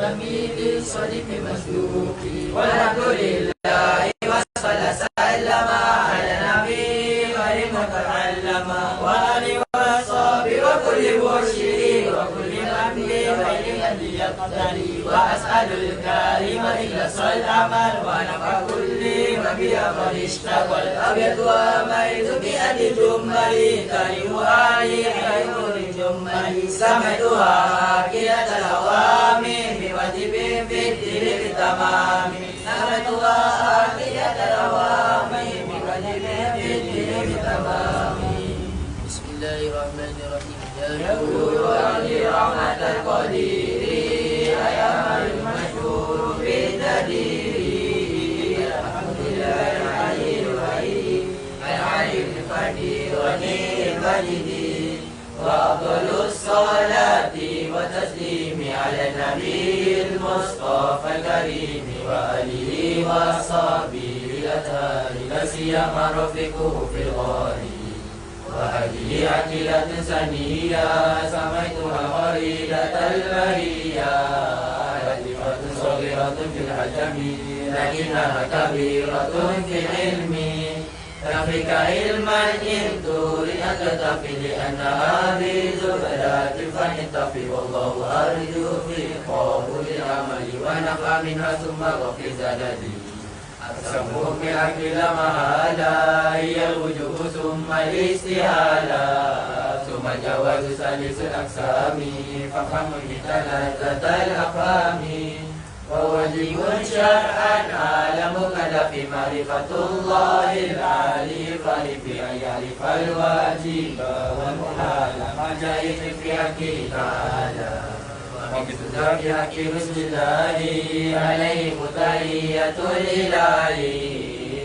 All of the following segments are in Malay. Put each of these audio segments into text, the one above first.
تميل الصديق مسلوق والحمد لله وصلى سلم على نبي غير متعلم وآله وصحبه وكل مرشد وكل من بخير الذي يقتدي وأسأل الكريم إلا الأمل ونفع كل من بها قد اشتغل أبيض وميت بأدي جملي تريم آلي خير الجمل سمعتها كلة الأوامر بواجب في الدين بالتمام سمعتها كلة الأوامر بواجب في الدين بالتمام. بسم الله الرحمن الرحيم. يقول علي رحمة القدير أيام المشهور بالتدير الحمد لله العلي الوحيد العلي القدير غني المجيد وأفضل الصلاة وتسليم على النبي المصطفى الكريم وآله وصحبه الأطهار لا سيما رفيقه في الغار وهذه عقيلة ثانية سميتها خريدة البرية لطيفة صغيرة في الحجم لكنها كبيرة في العلم تفيك علما إن تريد أن تتفي لأنها بزبدات فنتفي والله أرجو في قبول العمل ونفع منها ثم وفي زلدي أقسمهم بأكل مهالا هي الوجوه ثم الاستهالة ثم جواز ثالث الأقسام فافهم بثلاثة الأفهام وواجب شرعا على مكلف معرفة الله العلي فارف أن يعرف الواجب والمحال مع جائز في حقه تعالى وكتب في حق رسل الله عليه متعية الإله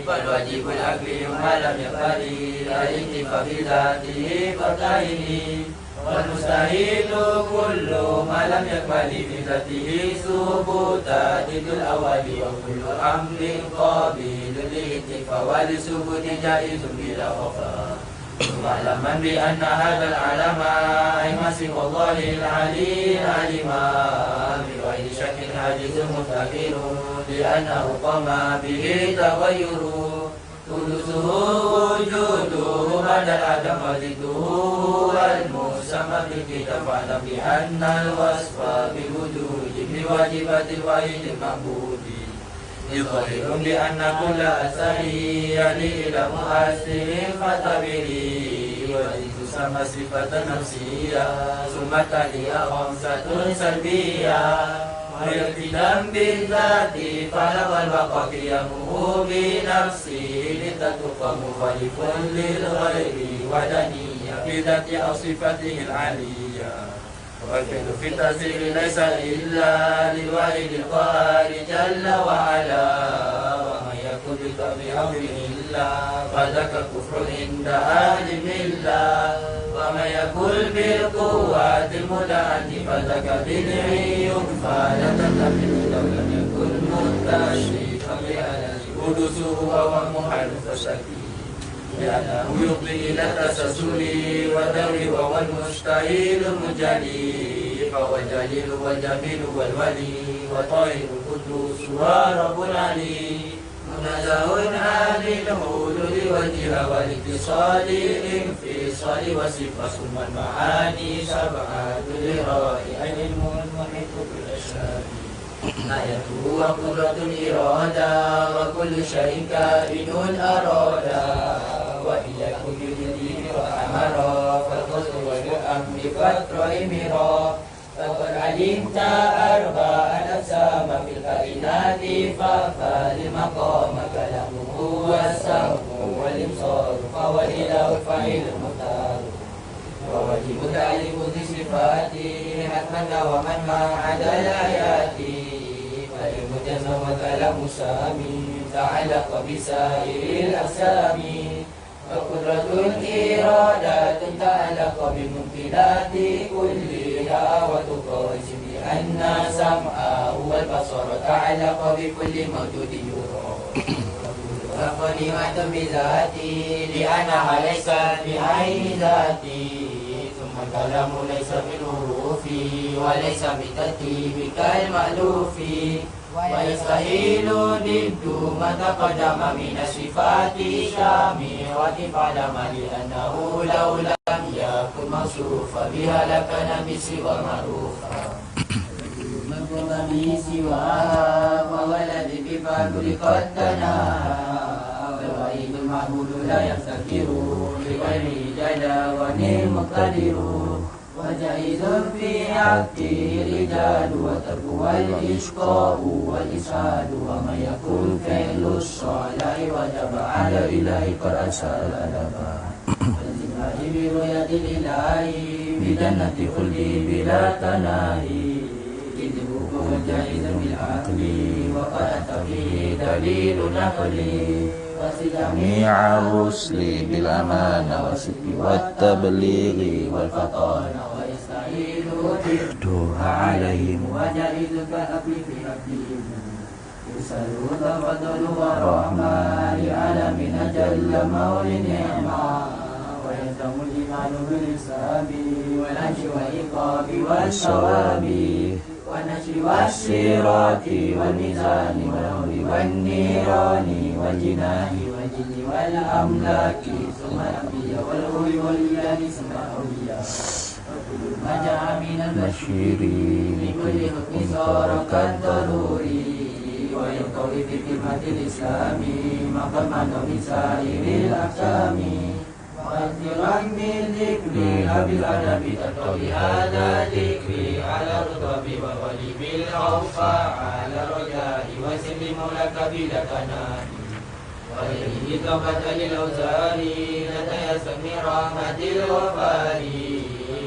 فالواجب العقل ما لم يفعل الاكتفاء بذاته فارتعه والمستحيل كل ما لم يكمل بذاته ثبوتا ضد الأول وكل أمر قابل للاكتفاء ولثبوت جائز بلا وفاء واعلما بأن هذا العلم أي مسيح الله العلي العليما بغير شك حاجز مفتقر لأنه قام به تغير ثلثه وجوده بعد العدم ضده المسمى بالكتاب فاعلم بأن الوصف بالوجود بواجبات الوحيد المعبود ظاهر بأن كل أثر يلي إلى مؤثر فتبري وإن تسمى صفة نفسية ثم تليها خمسة سلبية وهي التزام بالذات فلو البقاء قيامه بنفسه لتتقى مخالف للغير ودنيا في ذات أو صفته العلية والفعل في التسير ليس إلا للواحد القهار جل وعلا ومن يكن بطبيعه إلا فذاك كفر عند أهل الملة ومن يكن بالقوات المتعدي فذاك بدعي فلا تتخذ لو لم يكن متشريكا بأهل قدسه وهو محرف شكيل لأنه يفضي إلى التسلسل والدور وهو المستحيل المجلي فهو الجليل والجميل والولي وطاهر القدوس ورب العلي منزه عن الحلول والجهة والاتصال انفصال وصفة ثم المعاني سبعة لرائع علم المحيط بالأشياء آيته وقدرة الإرادة وكل شيء كائن أرادا وإن يكن يدين وأمرا فالقصد والأمر فتر إمرا فقد علمت أربع أقسام في الكائنات فافعل المقام كلامه والسمع والإبصار فهو الإله الفاعل المختار وواجب تعريف ذي صفاته حتما ومن ما عدا الآيات فالعلم جزم وكلام سامي تعلق بسائر الأقسام وقدرة الإرادة تعلق بالممكنات كلها وتقاس بأن سمعه والبصر تعلق بكل موجود يرى وكلمة بذاتي لأنها ليست بعين ذاتي ثم الكلام ليس بالروح المعروف وليس بترتيب كالمألوف ويستحيل ضد ما تقدم من الصفات الشامرة فاعلم لأنه لو لم يكن موصوفا بها لكان بصيغة معروفة مفهوم بسواها وهو الذي بفضل قد تناهى والوحيد المعبود لا يفتكر بغيره جل والمقتدر وجائز في عقده الرجال وترك والإشقاء والإسعاد وما يكون فعل الصالح وجب على الإله قد أسأل الأدب والزماد برؤية الإله بجنة خلده بلا تناهي إذ الوقوف جائز بالعقل وقد أتى به دليل نقلي جميع الرسل بالأمانة والصدق والتبليغ والفطانة ويستعين ردها عليهم وجائز كالأكل في أكلهم يسألوا تفضل ورحمة لعالمنا جل مولى النعمة ويلزم الإيمان بالإسلام والعيش والعقاب والثواب والنشر والصراط والميزان والأمر والنيران والجنان والجن والأملاك ثم الأنبياء والأولي والإله ثم الأولياء وكل ما جاء من البشير لكل حكم صار كالضروري وينطوي في كلمة الإسلام ما قد معنى من سائر الأحكام وأكثرا من ذكرها بالأدب تقتضي هذا ذكري على الرطب والولي بالأوفى على الرجاء وسل مولاك بلا تناهي وإليه توبة للأوزار نتيسر من رحمة الوفار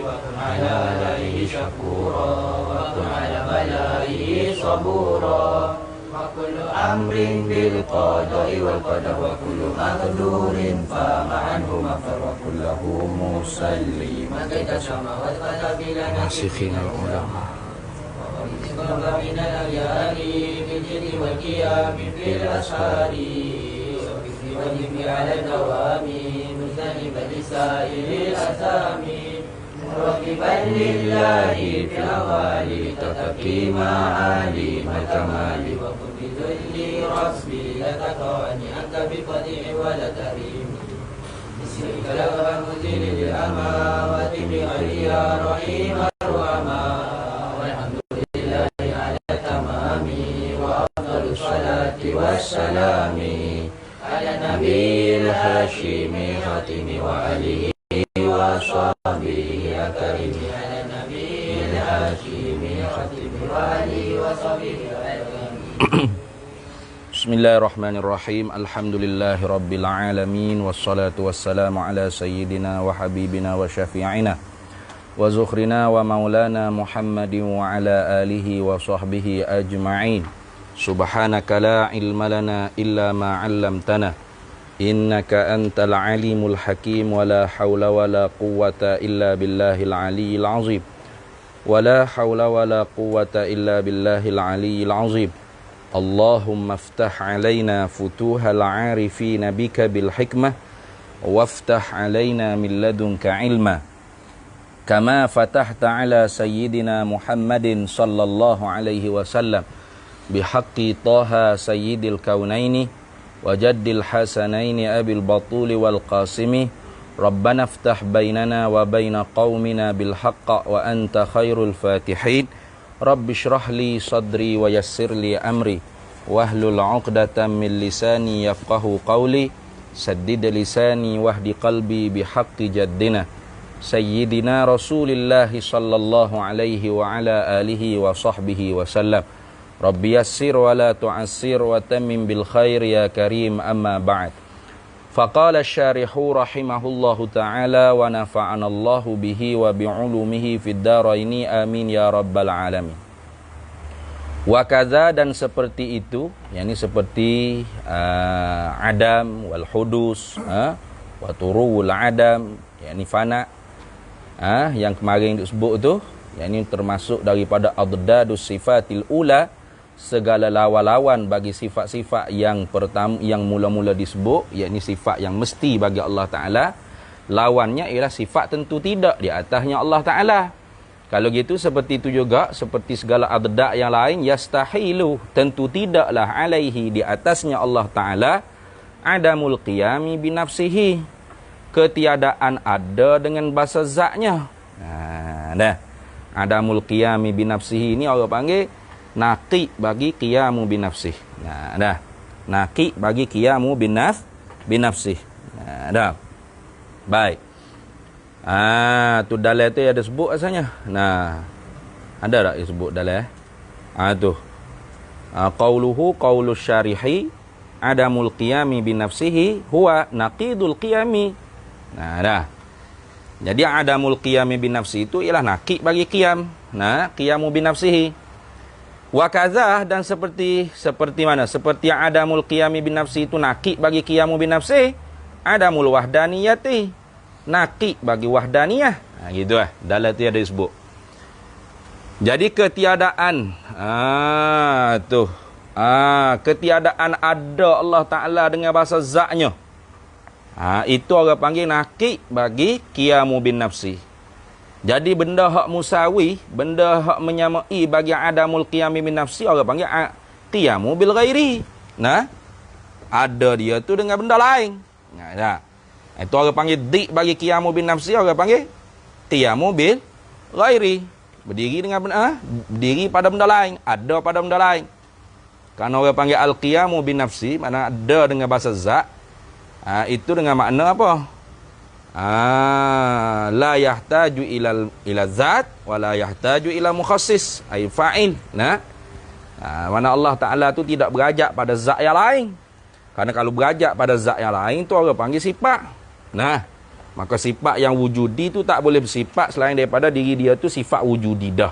وكن على آلائه شكورا وكن على بلائه صبورا وكل أمر بالقضاء والقدر وكل مقدور فما عنه مغفر وكله مسلما كيف السماوات بلا ناسخين العلماء وقد من الأغيار بالجد والقيام في الأسحار والذكر على الدوام مجتنبا لسائر الأثام راغبا لله في الأوال تتقي معالي الكمال وكن بذل رسبي لا تقعني أنت بقطيع ولا تريم بسرك لك المزيل للأماوات بغير يا رحيم الرحمة والحمد لله على التمام وأفضل الصلاة والسلام على النبي الهاشم خاتم وآله وصحبه الكريم على النبي الهاشم خاتم وآله وصحبه الكريم Bismillahirrahmanirrahim. Alhamdulillahi rabbil alamin wassalatu wassalamu ala sayyidina wa habibina wa syafi'ina wa zukhrina wa maulana Muhammadin wa ala alihi wa sahbihi ajma'in. Subhanaka la ilma lana illa ma 'allamtana innaka antal alimul hakim wa la hawla wa la quwwata illa billahil aliyyil azim wa la hawla wa la quwwata illa billahil aliyyil azim. Allahumma aftah alaina futuhal arifina bika bil hikmah waftah alaina min ladunka ilma kama fatahta ala sayyidina Muhammadin sallallahu alaihi wasallam bihaqqi Taha sayyidil kaunaini wa jaddil hasanaini abil batuli wal qasimi Rabbana aftah bainana wa baina qaumina bil haqqa wa anta khairul fatihin. Rabbi shrah li sadri wa yassir li amri wahlul 'uqdatam min lisani yafqahu qawli saddid lisani wahdi qalbi bihaqqi jaddina sayyidina Rasulillah sallallahu alaihi wa ala alihi wa sahbihi wa sallam. Rabbi yassir wa la tu'assir wa tammim bil khair ya karim, amma ba'd. Faqala asy-syarihu rahimahullahu ta'ala wa nafa'ana Allahu bihi wa bi'ulumihi fid dharaini amin ya rabbal alamin. Wa kadza, dan seperti itu, yakni seperti adam wal hudus, wa turuwul adam, yakni fana, yang kemarin disebut tu, yakni termasuk daripada adadus sifatil ula, segala lawan-lawan bagi sifat-sifat yang pertama, yang mula-mula disebut, yakni sifat yang mesti bagi Allah Ta'ala. Lawannya ialah sifat tentu tidak di atasnya Allah Ta'ala. Kalau gitu seperti itu juga, seperti segala adda yang lain, yastahilu, tentu tidaklah alaihi, di atasnya Allah Ta'ala, adamul qiyami binafsihi, ketiadaan ada dengan bahasa zatnya. Nah, adamul qiyami binafsihi ini Allah panggil naqi bagi qiyamu binafsih. Nah, naqi bagi qiyamu binafsih. Dah. Baik. Tu dalil tu ada sebut asalnya. Nah, ada tak disebut dalil? Tu. Qauluhu qaulus syarihi adamul qiyami binafsihi huwa naqidul qiyami. Nah, dah. Jadi adamul qiyami binafsi itu ialah naqid bagi qiyam. Nah, qiyamu binafsihi. Wa kadza, dan seperti mana? Seperti adamul qiyami binafsi itu naqid bagi qiyamu binafsi, adamul wahdaniyati, naqid bagi wahdaniyah. Gitu lah. Dalam tu ada disebut. Jadi ketiadaan. Ketiadaan ada Allah Ta'ala dengan bahasa zatnya. Itu orang panggil naqid bagi qiyamu bin nafsi. Jadi benda hak musawi, benda hak menyamai bagi adamul qiyami bin nafsi, orang panggil qiyamu bil ghairi. Nah, ada dia tu dengan benda lain. Nah, itu orang panggil di bagi qiyamu bin nafsi, orang panggil qiyamu bil ghairi. Berdiri dengan benda, berdiri pada benda lain, ada pada benda lain. Karena orang panggil al-qiyamu bin nafsi, mana ada dengan bahasa zat, itu dengan makna apa? La yahtaju ila zat wa la yahtaju ila mukhassis, ay fa'il. Nah, mana Allah Ta'ala tu tidak berajak pada zat yang lain. Karena kalau berajak pada zat yang lain tu orang panggil sifat. Nah, maka sifat yang wujudi tu tak boleh bersifat selain daripada diri dia tu sifat wujudi dah.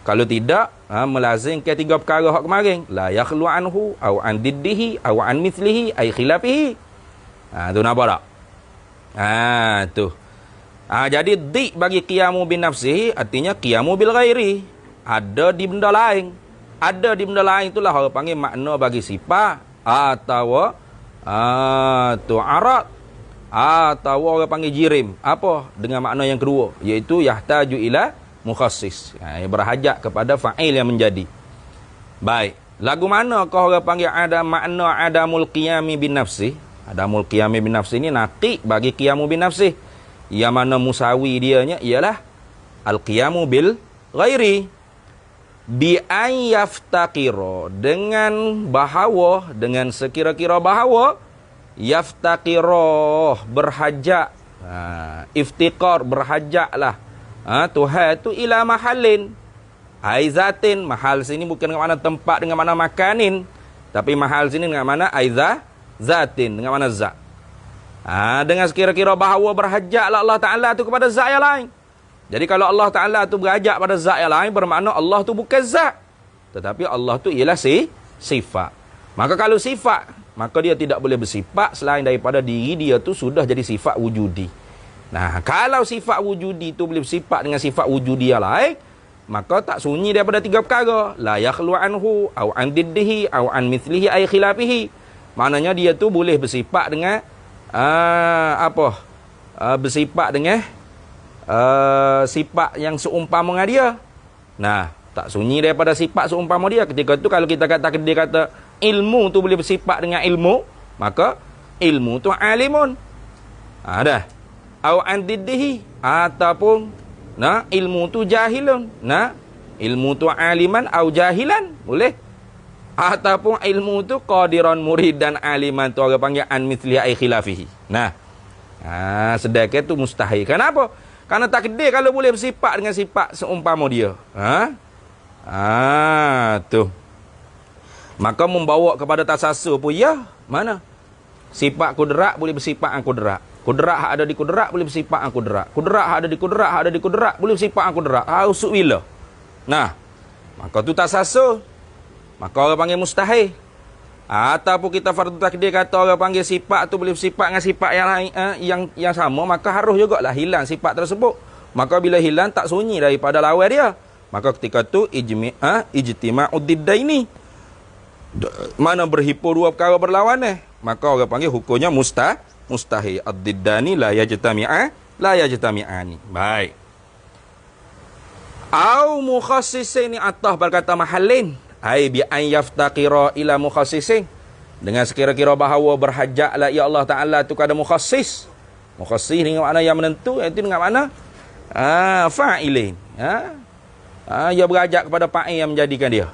Kalau tidak, melazimkan tiga perkara hak kemarin. La yakhlu anhu, au an diddihi, au an mithlihi, ay khilafihi. Tu nampak tak? Tu. Jadi di bagi qiyamu bin nafsihi artinya qiyamu bil ghairi. Ada di benda lain. Ada di benda lain itulah orang panggil makna bagi sifat atau arad, atau orang panggil jirim. Apa? Dengan makna yang kedua, iaitu yahtaju ila mukhassis. Berhajat kepada fa'il yang menjadi. Baik. Lagu mana kau orang panggil ada makna adamul qiyami bin nafsi? Adamul qiyami bin nafsi ini naqid bagi qiyamu bin nafsi. Yang mana musawi dianya ialah al-qiyamu bil ghairi. Bi an yaftaqira, dengan bahawa, dengan sekira-kira bahawa yaftaqira, berhajat. Iftiqar, berhajatlah. Tuhan tu ila mahallin, aizatin. Mahal sini bukan dengan mana tempat, dengan mana makanin, tapi mahal sini dengan mana aizatin, dengan mana zat. Dengan sekira-kira bahawa berhajatlah Allah Ta'ala tu kepada zat yang lain. Jadi kalau Allah Ta'ala tu berhajat pada zat yang lain, bermakna Allah tu bukan zat, tetapi Allah tu ialah sifat. Maka kalau sifat, maka dia tidak boleh bersifat selain daripada diri dia tu sudah jadi sifat wujudi. Nah, kalau sifat wujudi tu boleh bersifat dengan sifat wujudi yang lain, maka tak sunyi daripada tiga perkara. La yakhlu anhu, au an diddihi, au an mithlihi, ay khilafihi. Maknanya dia tu boleh bersifat dengan bersifat dengan sifat yang seumpama dengan dia. Nah, tak sunyi daripada sifat seumpama dia. Ketika tu kalau kita kata ilmu tu boleh bersifat dengan ilmu, maka ilmu tu alimun. Dah. Au an diddihi, ataupun ilmu tu jahilun. Ilmu tu aliman au jahilan, boleh. Ataupun ilmu tu qadiran murid dan aliman, tu orang panggil an mithlihi ay khilafihi. Sedangkan tu mustahil. Kenapa? Karena takdir kalau boleh bersifat dengan sifat seumpama dia. Tu. Maka membawa kepada tasasur pun ya. Mana? Sifat kudrat boleh bersifat an kudrat. Kudrat hak ada di kudrat boleh bersifat an kudrat. Kudrat hak ada di kudrat, hak ada di kudrat boleh bersifat an kudrat. Usuk bila? Nah, maka tu tasasur. Maka orang panggil mustahil. Ataupun kita fardu takdir kata orang panggil sifat tu boleh bersifat dengan sifat yang lain, yang sama, maka harus jugalah hilang sifat tersebut. Maka bila hilang tak sunyi daripada lawan dia. Maka ketika tu ijtima'ud diddaini. Mana berhimpun dua perkara berlawanan, maka orang panggil hukumnya mustahil. Ad-diddani la yajtami'ani. Baik. Au mukhassisin, ni atah berkata mahallin. Ai bi an yaftaqira ila mukhassisin. Dengan sekira-kira bahawa berhajatlah ya Allah Ta'ala tu kepada mukhassis. Mukhassis dengan makna yang menentu, iaitu dengan makna fa'ilin. Ia berhajat kepada fa'il yang menjadikan dia.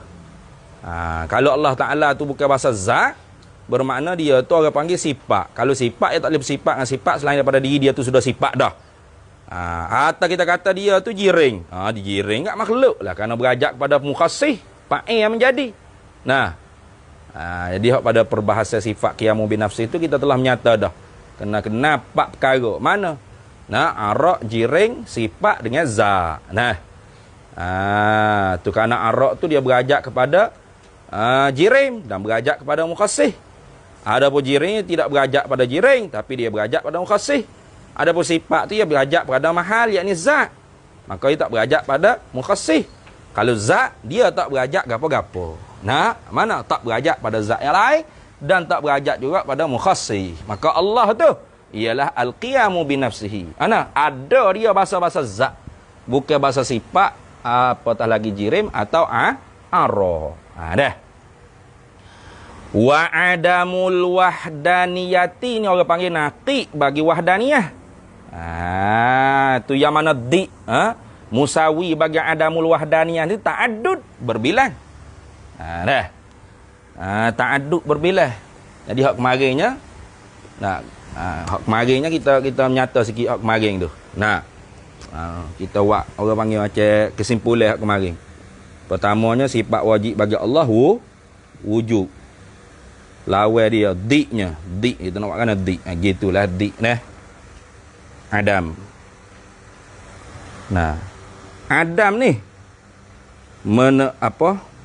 Kalau Allah Ta'ala tu bukan bahasa zat, bermakna dia tu orang panggil sifat. Kalau sifat, dia tak boleh bersifat dengan sifat selain daripada diri dia tu sudah sifat dah. Atau kita kata dia tu jiring. Dijiring kat makhluk lah, kerana berhajat kepada mukhassis, fa'il yang menjadi. Jadi pada perbahasan sifat qiyamu bin nafsi itu kita telah menyata dah. Kena empat perkara. Mana? Arak, jiring, sifat dengan za. Tu kerana arak tu dia berhajat kepada jiring dan berhajat kepada mukhassis. Adapun jiring tidak berhajat pada jiring, tapi dia berhajat pada mukhassis. Adapun sifat tu dia berhajat pada mahal, yakni zat. Maka dia tak berhajat pada mukhassis. Kalau zat, dia tak berhajat gapo-gapo. Mana tak berhajat pada zat yang lain dan tak berhajat juga pada mukhassis. Maka Allah tu ialah al-qiyamu bi nafsihi. Ada dia bahasa-bahasa zat, bukan bahasa sifat, apatah lagi jirim atau ara. Dah. Wa adamul wahdaniyati, ni orang panggil naqi bagi wahdaniyah. Tu yang mana di musawi bagi adamul wahdaniyah ni ta'addud, berbilang. Dah. Ta'addud, berbilang. Jadi hak kemarinnya hak kemarinnya kita menyata sikit hak kemarin tu. Kita buat orang panggil macam kesimpulan hak kemarin. Pertamanya sifat wajib bagi Allah wujud. Lawan dia di-nya. Di kita nak buat kena di. Gitulah di Adam. Adam ni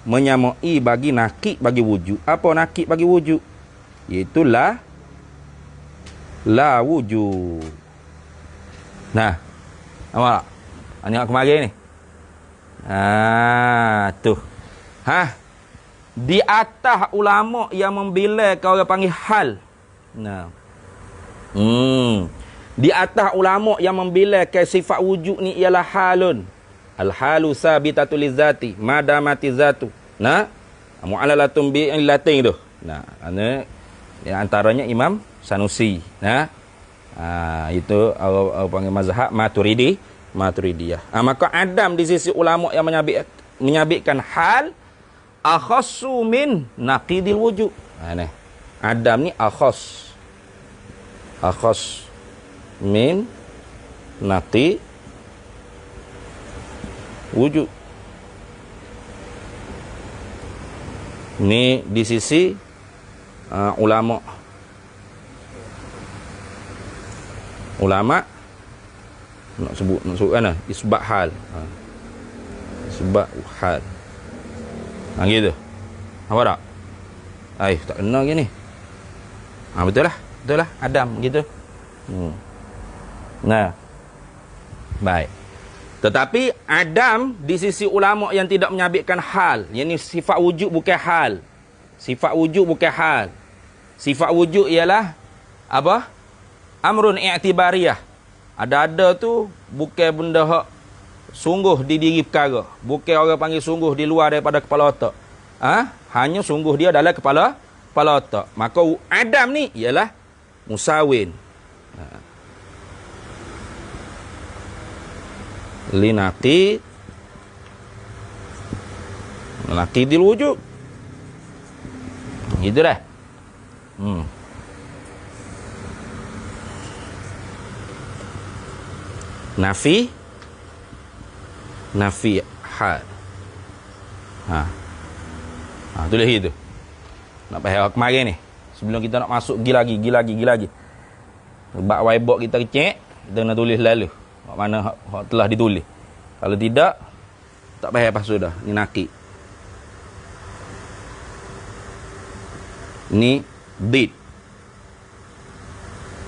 menyamai bagi nakik bagi wujud. Apa nakik bagi wujud? Iaitu la wujud. Nampak tak? Ini yang kemarin ni. Tu. Di atas ulama yang membilangkan orang panggil hal. Di atas ulama yang membilangkan sifat wujud ni ialah halun. Al-halu sabitatu lizati madamati zatu. Mu'allalatum bi illatin tu. Antaranya Imam Sanusi. Itu orang panggil mazhab Maturidiyah. Maka Adam di sisi ulama yang menyabitkan hal akhassu min naqidil wujud. Adam ni akhas min naqi wujud. Ni di sisi ulama nak sebut kan isbat hal. Isbat hal. Gitu. Apa tak? Tak kena gini. Betul lah Adam gitu. Baik. Tetapi Adam di sisi ulama yang tidak menyabitkan hal, yakni sifat wujud bukan hal. Sifat wujud bukan hal. Sifat wujud ialah apa? Amrun i'tibariyah. Ada tu bukan benda hak sungguh di diri perkara. Bukan orang panggil sungguh di luar daripada kepala otak. Hanya sungguh dia dalam kepala otak. Maka Adam ni ialah musawin. Linaqi dil wujud. Gitu dah. Nafi hal. Tulis gitu. Nak pahal kemarin ni. Sebelum kita nak masuk gila lagi. Sebab whiteboard kita kecek, kita kena tulis lalu. Mana hak telah ditulis. Kalau tidak, tak payah pas sudah. Ni nakik. Ni did.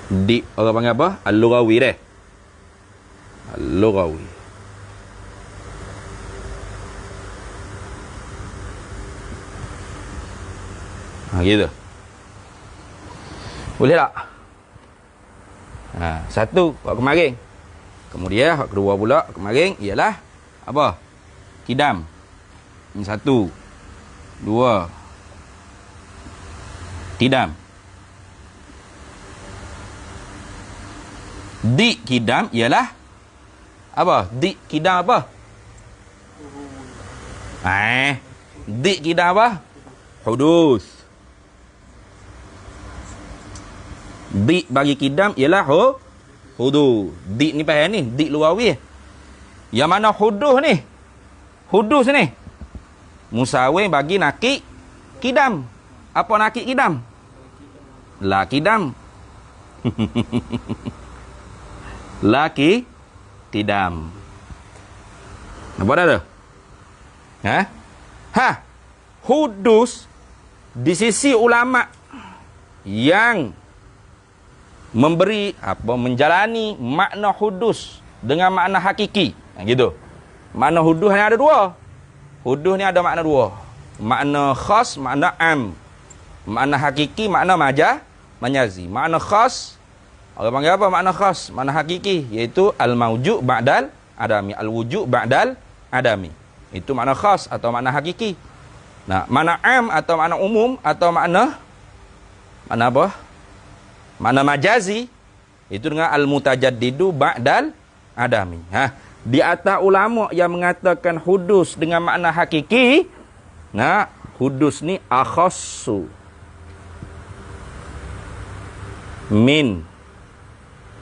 Did orang panggil apa? Al-lughawi deh. Al-lughawi. Gitu. Boleh tak? Satu hak kemarin. Kemudian hak kedua pula kemarin ialah apa? kidam. Ini 1, 2, kidam. Di kidam ialah apa? Di kidam apa? Di kidam apa? Hudus. Di bagi kidam ialah hudus. Di ni faham ni? Di luawi. Yang mana hudus ni? Hudus ni musawir bagi nakik kidam. Apa nakik kidam? La kidam. Laki kidam. Apa dah tu? Hudus di sisi ulama yang memberi menjalani makna hudus dengan makna hakiki. Gitu. Makna hudus ni ada dua. Hudus ni ada makna dua. Makna khas, makna am. Makna hakiki, makna majazi. Makna khas, orang panggil apa makna khas? Makna hakiki, iaitu al-mawjud ba'dal adami. Al-wujud ba'dal adami. Itu makna khas atau makna hakiki. Nah, makna am atau makna umum atau makna apa? Makna majazi, itu dengan al-mutajaddidu ba'dal adami. Di atas ulama yang mengatakan hudus dengan makna hakiki, hudus ni akhassu min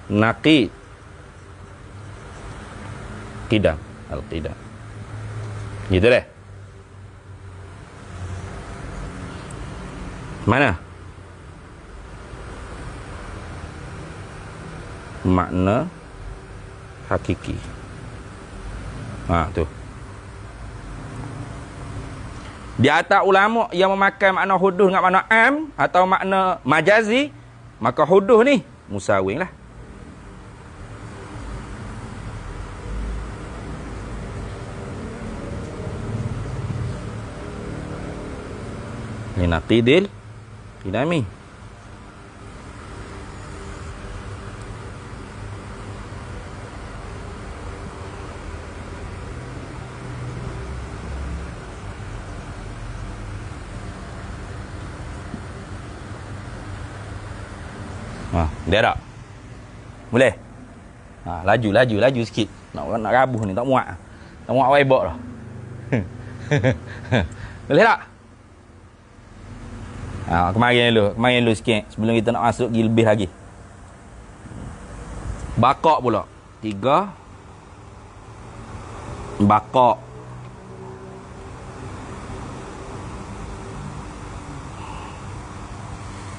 naqid qidam al-qidam. Gitu deh. Mana? Makna hakiki. Tu. Di atas ulama yang memakai makna hudus dengan makna am atau makna majazi, maka hudus ni musawir lah. Linaqidil qidami. Dia tak? Boleh? Laju sikit. Nak rabuh ni, tak muat. Tak muat waibak dah. Boleh tak? Kemarin dulu sikit. Sebelum kita nak masuk pergi lebih lagi. Bakak pula. 3. Bakak.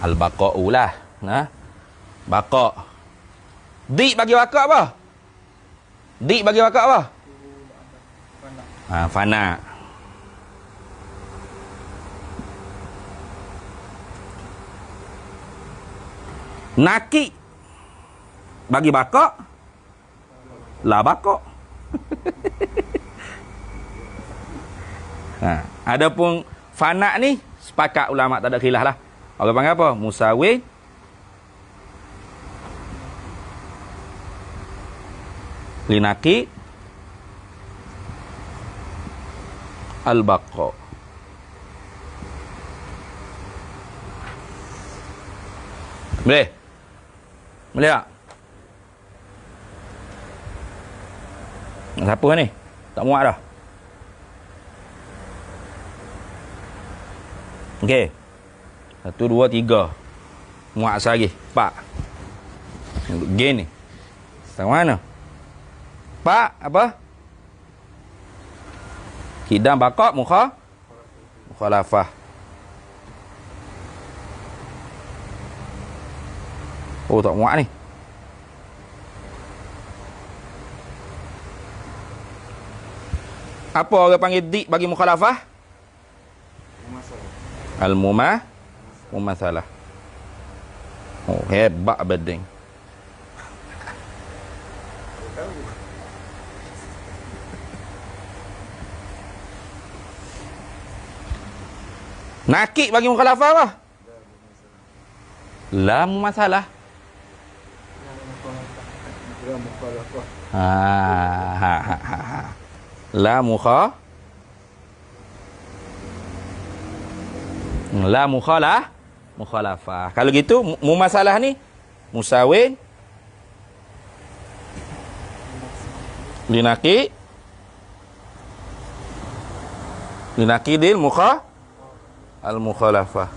Al-baka'u lah. Bakak. Di bagi bakak apa? Di bagi bakak apa? Fana. Nakik bagi bakak la bakak. Adapun fana ni sepakat ulama tak ada khilaf lah. Orang panggil apa? Musawir linaki al-baqa. Boleh? Boleh tak? Siapa ni? Tak muat dah. Okey. 1, 2, 3. Muat asal lagi. 4. Gain ni. Sang mana? 4 apa? Kidam bakak mukhalafah. Oh, tak muat ni. Apa orang panggil dik bagi mukhalafah? Mumasalah. Oh, hebat bedeng. Nakik bagi mukhalafah apa? La mumasalah. La La mukhalafah. Kalau gitu mumasalah ni musawin linaqidil al-mukhalafah.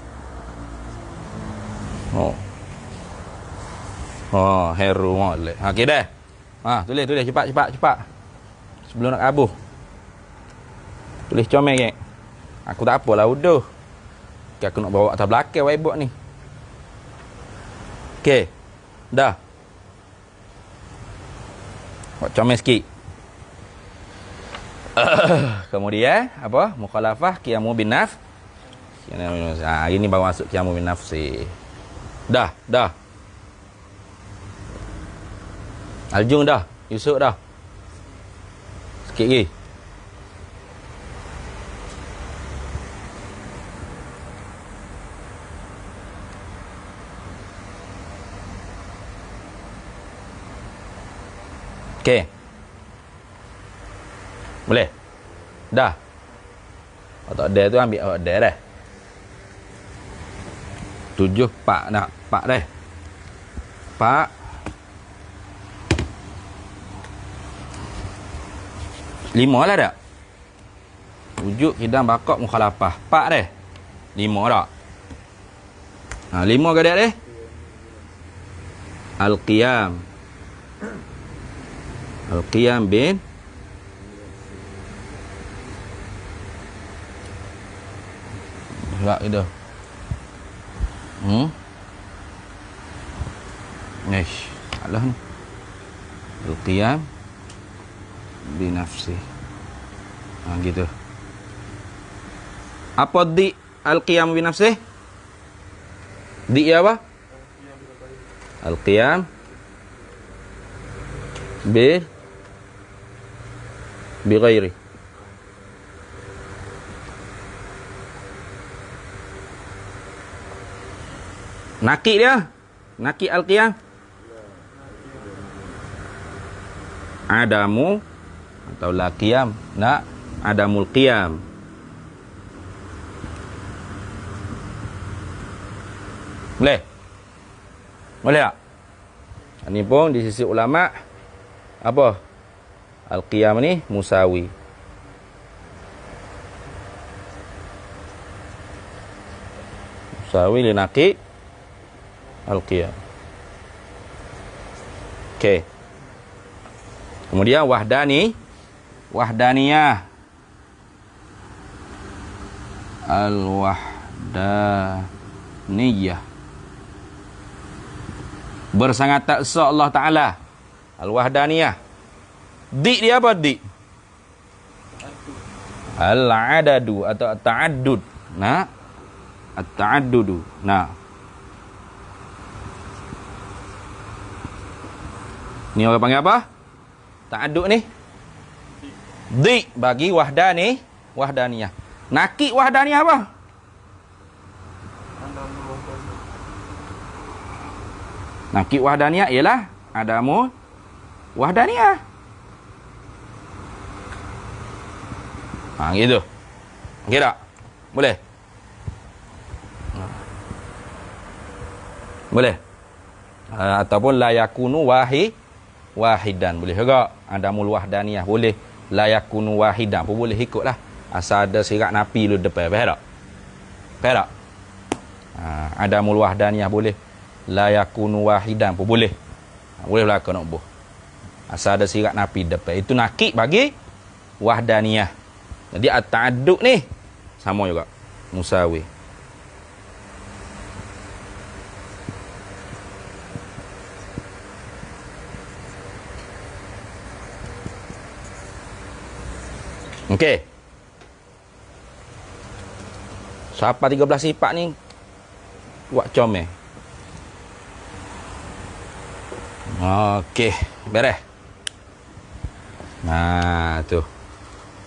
Heru molek. Okey dah. Tulis cepat. Sebelum nak kabuh. Tulis comel ke. Aku tak apalah uduh. Aku nak bawa atas belakang whiteboard ni. Okey. Dah. Buat comel sikit. Kemudian apa? Mukhalafah qiyamu bin nafs. Hari ni baru masuk qiyamu bin nafsi. Dah. Aljung dah. Yusuf dah. Sikit lagi. Okey. Boleh? Dah. Kalau tak ada tu ambil awak ada dah. 7 pak nak. Pak dah. Pak. 5 lah tak? Wujud hidang bakok mukhalafah. Pak dah. 5 tak? 5 ke dah? Al-qiyam bin Gerak kita. Alah ni. Al-qiyam binafsi. Gitu. Apa di al-qiyam binafsi? Di apa? Al-qiyam bi ghairi. Nakik dia. Nakik al-qiyam. Adamu atau la qiyam. Nak adamul qiyam. Boleh? Boleh tak? Ini pun di sisi ulama apa? Al-qiyam ni musawi. Musawi li naqi al-qiyam. Okey. Kemudian wahdaniyah. Al-wahdaniyah. Bersangatan esa Allah Ta'ala. Al-wahdaniyah. Di dia apa di? Al-adadu atau at-ta'addud. Nah. At-ta'addudu. Nah. Ni orang panggil apa? Ta'addud ni. Di bagi wahdaniyah. Nakik wahdaniyah apa? Nakik wahdaniyah ialah adamu wahdaniyah. Gitu. Okey tak? Boleh? Boleh? Ataupun la yakunu wahidan. Boleh juga? Adamul wahdaniyah. Boleh. La yakunu wahidan pun boleh ikutlah. Asal ada sirat napi lu depan. Faham tak? Faham tak? Adamul wahdaniyah boleh. La yakunu wahidan pun boleh. Boleh belakang nak buh. Asal ada sirat napi depan. Itu nakik bagi wahdaniyah. Jadi at-ta'addud ni sama juga. Musawi. Okey. Siapa 13 sifat ni buat comel. Okey, beres. Nah, tu.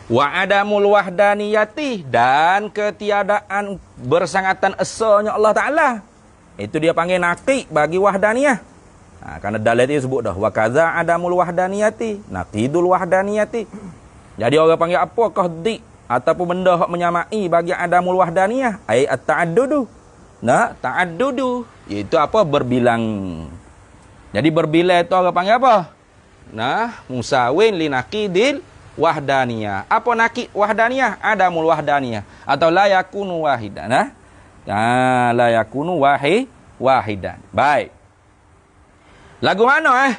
Wa adamul wahdaniyati, dan ketiadaan bersangatan esanya Allah Ta'ala. Itu dia panggil naqid bagi wahdaniyah. Kerana dalil itu sebut dah. Wa kaza adamul wahdaniyati, naqidul wahdaniyati. Jadi orang panggil apakah di? ataupun benda hak menyamai bagi adamul wahdaniyah, ai at-ta'addudu. Nah, ta'addudu iaitu apa? Berbilang. Jadi berbilang itu orang panggil apa? Nah, musawin li naqidil wahdaniyah. Apa naqid wahdaniyah? Adamul wahdaniyah atau la yakunu wahidan. Nah, la yakunu wahidan. Baik. Lagu mana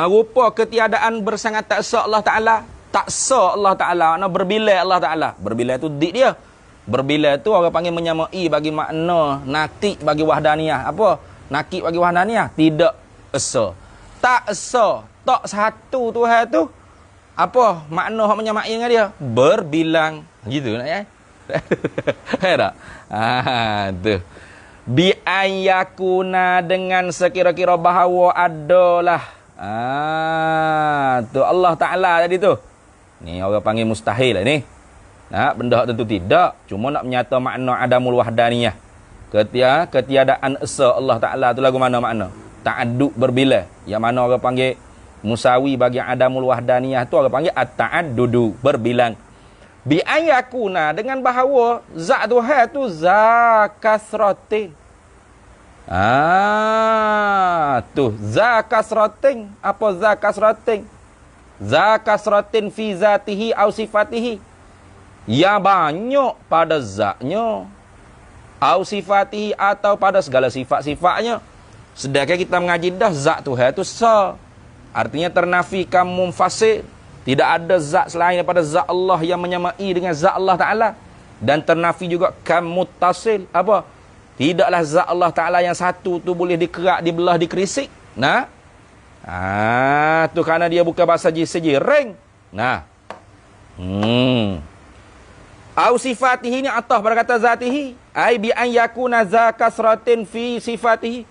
rupa ketiadaan bersangat tak sah Allah Ta'ala. Tak sah Allah Ta'ala. Makna berbilai Allah Ta'ala. Berbilai tu dik dia. Berbilai tu orang panggil menyamai bagi makna naqid bagi wahdaniyah. Apa? Naqid bagi wahdaniyah. Tidak esa. Tak esa. Tak satu Tuhan tu. Apa? Makna hak menyamai dengan dia. Berbilang. Gitu nak ya? Tak? Tu. Bi ayyakuna dengan sekira-kira bahawa adalah tu Allah Ta'ala tadi tu. Ni orang panggil mustahil lah ni. Nah, benda tentu tidak. Cuma nak menyata makna adamul wahdaniyah. Ketiadaan esa Allah Ta'ala tu lagu mana makna? Ta'addud berbila. Yang mana orang panggil musawi bagi adamul wahdaniyah tu orang panggil at-ta'addudu berbilang. Bi ayakuna dengan bahawa zat Tuhan tu zakasratin. Tu zakasratin. Apa zakasratin? Zakasratin fi zatihi au sifatihi. Ya banyak pada zatnya au sifatihi atau pada segala sifat-sifatnya. Sedangkan kita mengaji dah zat Tuhan tu sa. Artinya ternafikan munfasil. Tidak ada zat selain daripada zat Allah yang menyamai dengan zat Allah Ta'ala. Dan ternafi juga kam muttasil. Apa? Tidaklah zat Allah Ta'ala yang satu tu boleh dikerak, dibelah, dikerisik. Nah. Tu kerana dia bukan bahasa sejireng. Nah. Au sifatihi ni atah pada kata zatihi. Ai bi an yakuna zakasratin fi sifatihi.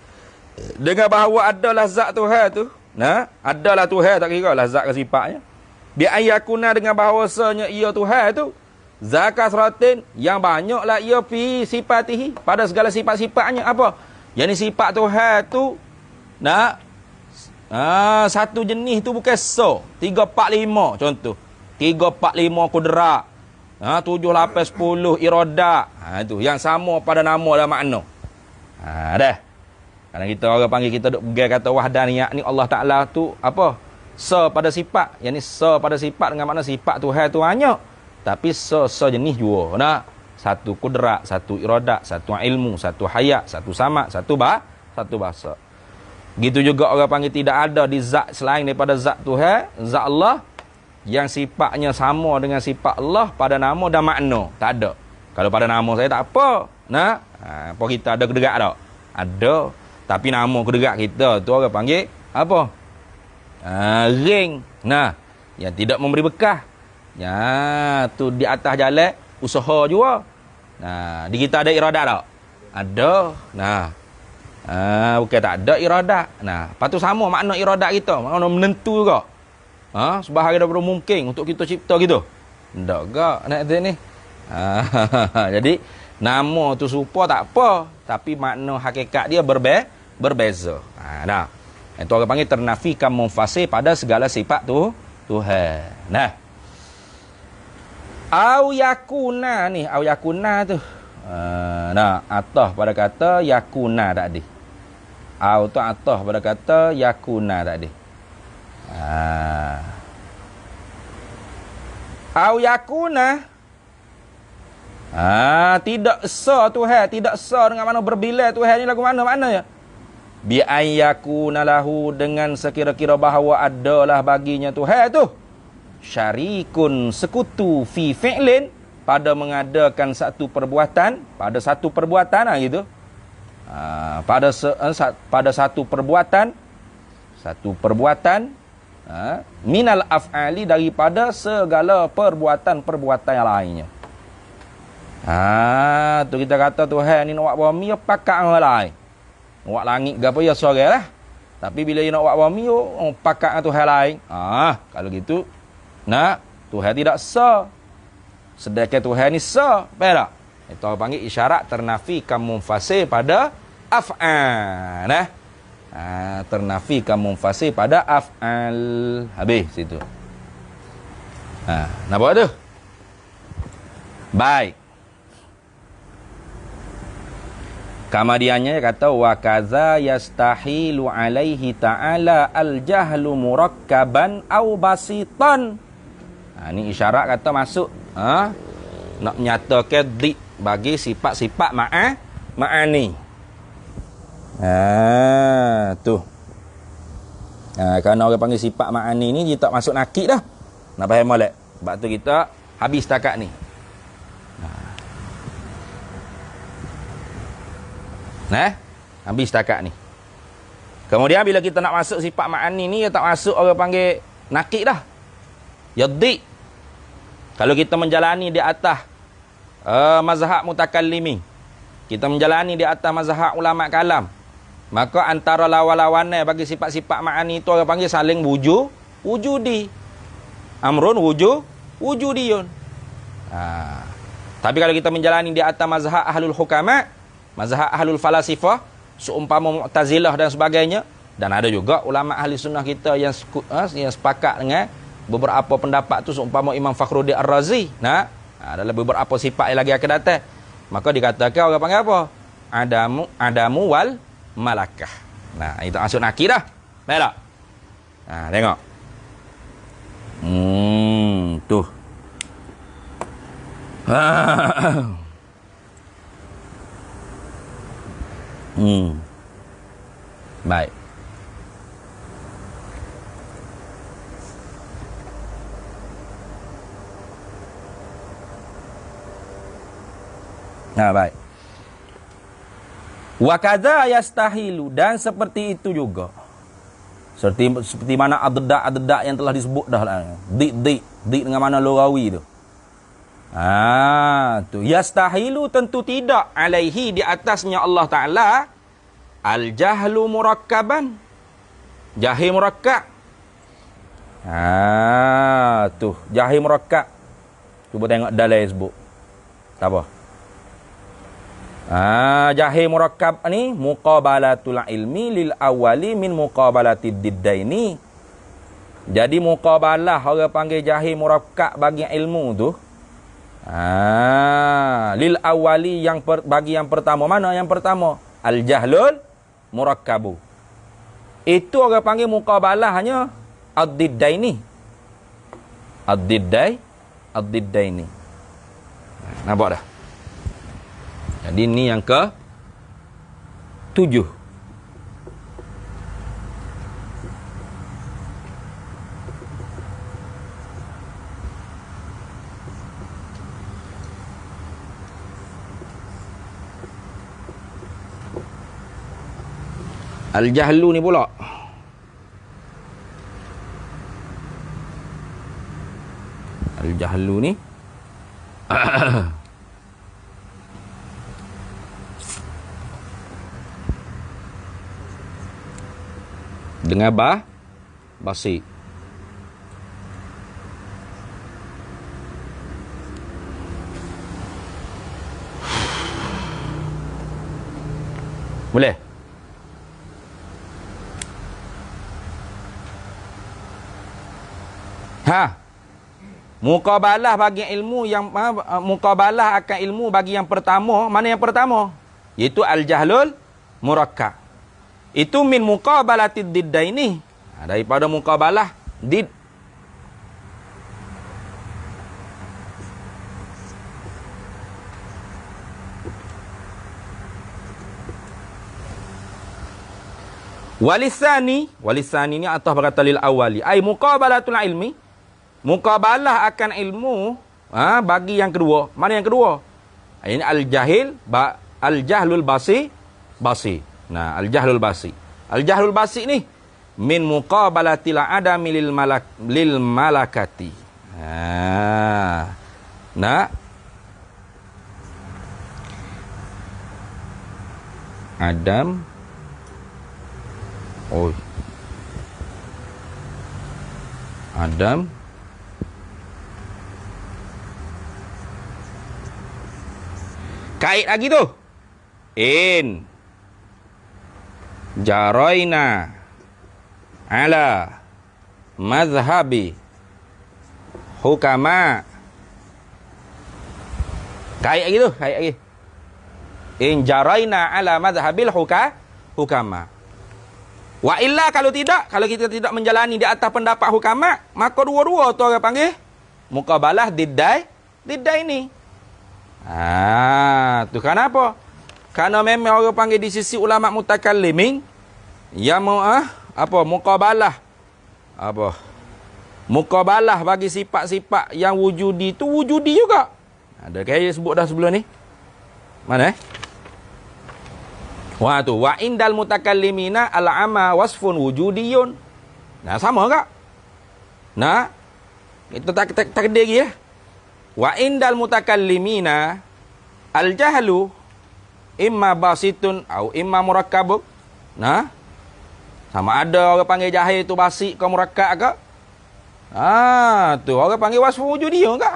Dengan bahawa adalah zat Tuhan tu. Nah. Adalah Tuhan tak kira lah zat ke sifatnya. Bi ayakuna dengan bahawasanya ia Tuhan tu zakasratin yang banyaklah ia fi sifatihi pada segala sifat-sifatnya. Apa? Yang ni sifat Tuhan tu nak satu jenis tu bukan so 3 4 5 contoh 3 4 5 kudrat 7 8 10 iradah. Itu yang sama pada nama dan makna. Dah. Kadang kita orang panggil kita duk pegang kata wahdaniyah ni Allah Ta'ala tu apa? Sa pada sifat. Yang ni sa pada sifat dengan makna sifat Tuhan tu banyak. Tapi sa jenis jua. Nah, satu kudrat, satu iradat, satu ilmu, satu hayat, satu sama, satu bahasa. Gitu juga orang panggil tidak ada di zat selain daripada zat Tuhan, zat Allah yang sifatnya sama dengan sifat Allah pada nama dan makna. Tak ada. Kalau pada nama saya tak apa. Nah, apa kita ada kederak tak? Ada. Tapi nama kederak kita tu orang panggil apa? Ring. Nah, yang tidak memberi bekah. Ya, tu di atas jalan usaha juga. Nah, di kita ada iradat tak? Ada. Nah. Bukan tak ada iradat. Nah, lepas tu sama makna iradat kita, makna menentu juga. Sebahagian daripada mungkin untuk kita cipta gitu. Tak gak nak ni. Jadi nama tu serupa tak apa, tapi makna hakikat dia berbeza. Dah. Itu orang panggil ternafikan munfasil pada segala sifat tu Tuhan. Nah. Au yakuna ni, au yakuna tu. Nah, atah pada kata yakuna tadi. Au tu atah pada kata yakuna tadi. Au yakuna. Tidak sa Tuhan, tidak sa dengan mana berbilai Tuhan ni lagu mana maknanya? Bi ayyakuna lahu dengan sekira-kira bahawa adalah baginya Tuhan tu syarikun sekutu fi fi'lin pada mengadakan satu perbuatan gitu. Pada satu perbuatan minal af'ali daripada segala perbuatan yang lainnya. Tu kita kata Tuhan ni nak buat bumi pakat orang lain. Buat langit ke apa ya sorang lah. Tapi bila dia nak buat bumi pakat dengan Tuhan lain. Kalau gitu Tuhan tidak sah. Sedangkan Tuhan ni sah. Faham tak? Itu orang panggil isyarat ternafikan munfasil pada af'al. Ternafikan munfasil pada af'al. Habis situ. Nampak tu? Baik. Kemudiannya kata wa kaza yastahilu alaihi ta'ala al-jahlu murakkaban au basitan. Ini isyarat kata masuk nak menyatakan di bagi sifat-sifat ma'ani. Tu. Kerana orang panggil sifat ma'ani ni dia tak masuk nakik dah. Nak faham molek? Sebab tu kita habis setakat ni. Habis setakat ni. Kemudian bila kita nak masuk sifat ma'ani ni, dia tak masuk orang panggil nakik dah. Yaddi. Kalau kita menjalani di atas mazhab mutakallimi, kita menjalani di atas mazhab ulama kalam, maka antara lawan-lawannya bagi sifat-sifat ma'ani itu orang panggil saling wujudi. Amrun wujudiyun. Tapi kalau kita menjalani di atas mazhab ahlul hukama, mazhab ahlul falasifah, seumpama Mu'tazilah dan sebagainya, dan ada juga ulama ahli sunnah kita yang sepakat dengan beberapa pendapat tu, seumpama Imam Fakhruddin Ar-Razi. Dalam beberapa sifat yang lagi akan datang, maka dikatakan orang panggil apa? Adamu wal malakah. Itu masuk nakir dah. Baik tak? Tengok. Tuh. Baik. Baik. Wa kadza yastahilu, dan seperti itu juga. Seperti mana adad yang telah disebut dah lah. Di dengan mana lughawi tu. Tu yastahilu, tentu tidak, alaihi, di atasnya Allah Taala, al-jahlu murakkaban, jahil murakkab. Tu jahil murakkab. Cuba tengok dalil sebut. Tak apa. Jahil murakkab ni muqabalatul ilmi lil awali min muqabalatid diddaini. Jadi muqabalah orang panggil jahil murakkab bagi ilmu tu. Lil awali, bagi yang pertama. Mana yang pertama? Al jahlul murakkabu. Itu orang panggil muqabalahnya ad-diddaini. Ad-diddaini. Nampak dah? Jadi ini yang ke-7. Al-jahlu ni pula. Al-jahlu ni dengan basi. Boleh? Muqabalah bagi ilmu yang muqabalah akan ilmu bagi yang pertama. Mana yang pertama? Iaitu al-jahlul murakkab. Itu min muqabalatid diddaini. Daripada muqabalah did. Walisani ni atas berkata lil awali. Ai muqabalatul ilmi. Muqabalah akan ilmu bagi yang kedua. Mana yang kedua? Ini al-jahlul basi. Al-jahlul basi. Al-jahlul basi ni min muqabalatil adami lil malakati. Adam. Adam. Kait lagi tu. In jaraina ala mazhabi hukama Kait lagi tu, kait lagi. In jaraina ala madhhabil hukama. Wa illa kalau kita tidak menjalani di atas pendapat hukama, maka dua-dua tu orang panggil muqabalah diddai ini. Tu kenapa? Karena memang orang panggil di sisi ulama mutakallimin yang muqabalah muqabalah bagi sifat-sifat yang wujudi tu wujudi juga. Ada kayak sebut dah sebelum ni. Mana Wah tu, wa indal mutakallimina al-ama wasfun wujudiyun. Nah, sama tak? Nah, kita tak lagi ya. Wa indal mutakallimina al-jahlu imma basitun atau imma murakkabuk. Nah, sama ada orang panggil jahil tu basit ke murakkab ke? Tu orang panggil wasfun wujudiyun ke?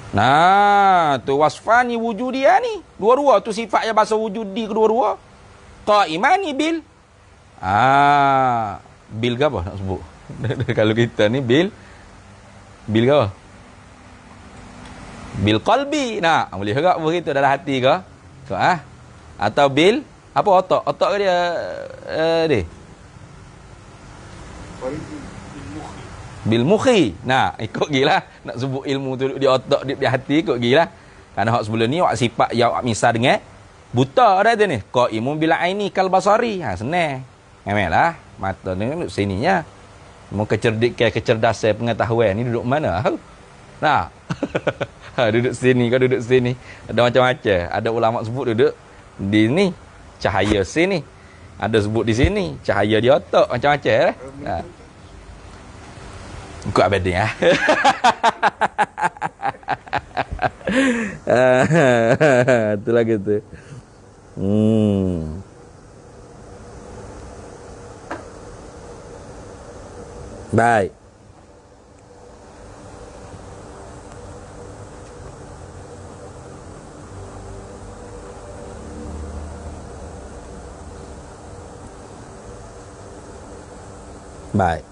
Nah, tu wasfani wujudia ni. Dua-dua tu sifat yang bahasa wujudi kedua-dua. Qaimani bil. Bil ke apa nak sebut? Kalau kita ni bil ke apa? Bil qalbi. Nah, boleh juga begitu dalam hati ke? Atau bil apa otak? Otak ke dia dia? Bil mukhi. Nah, ikut gilah nak sebut ilmu tu di otak di hati ikut gilah. Karena hak sebelum ni awak sifat yang awak misal dengan buta dah tu ni. Qaimun bil aini kal basari. Senang. Memelah mata ni duduk sininya. Mau kecerdasan pengetahuan ni duduk mana? Nah. Duduk sini ke duduk sini. Ada macam-macam. Ada ulama sebut duduk di ni cahaya sini. Ada sebut di sini cahaya di otak macam-macam lah. Ikut abading itulah gitu. Baik. Baik.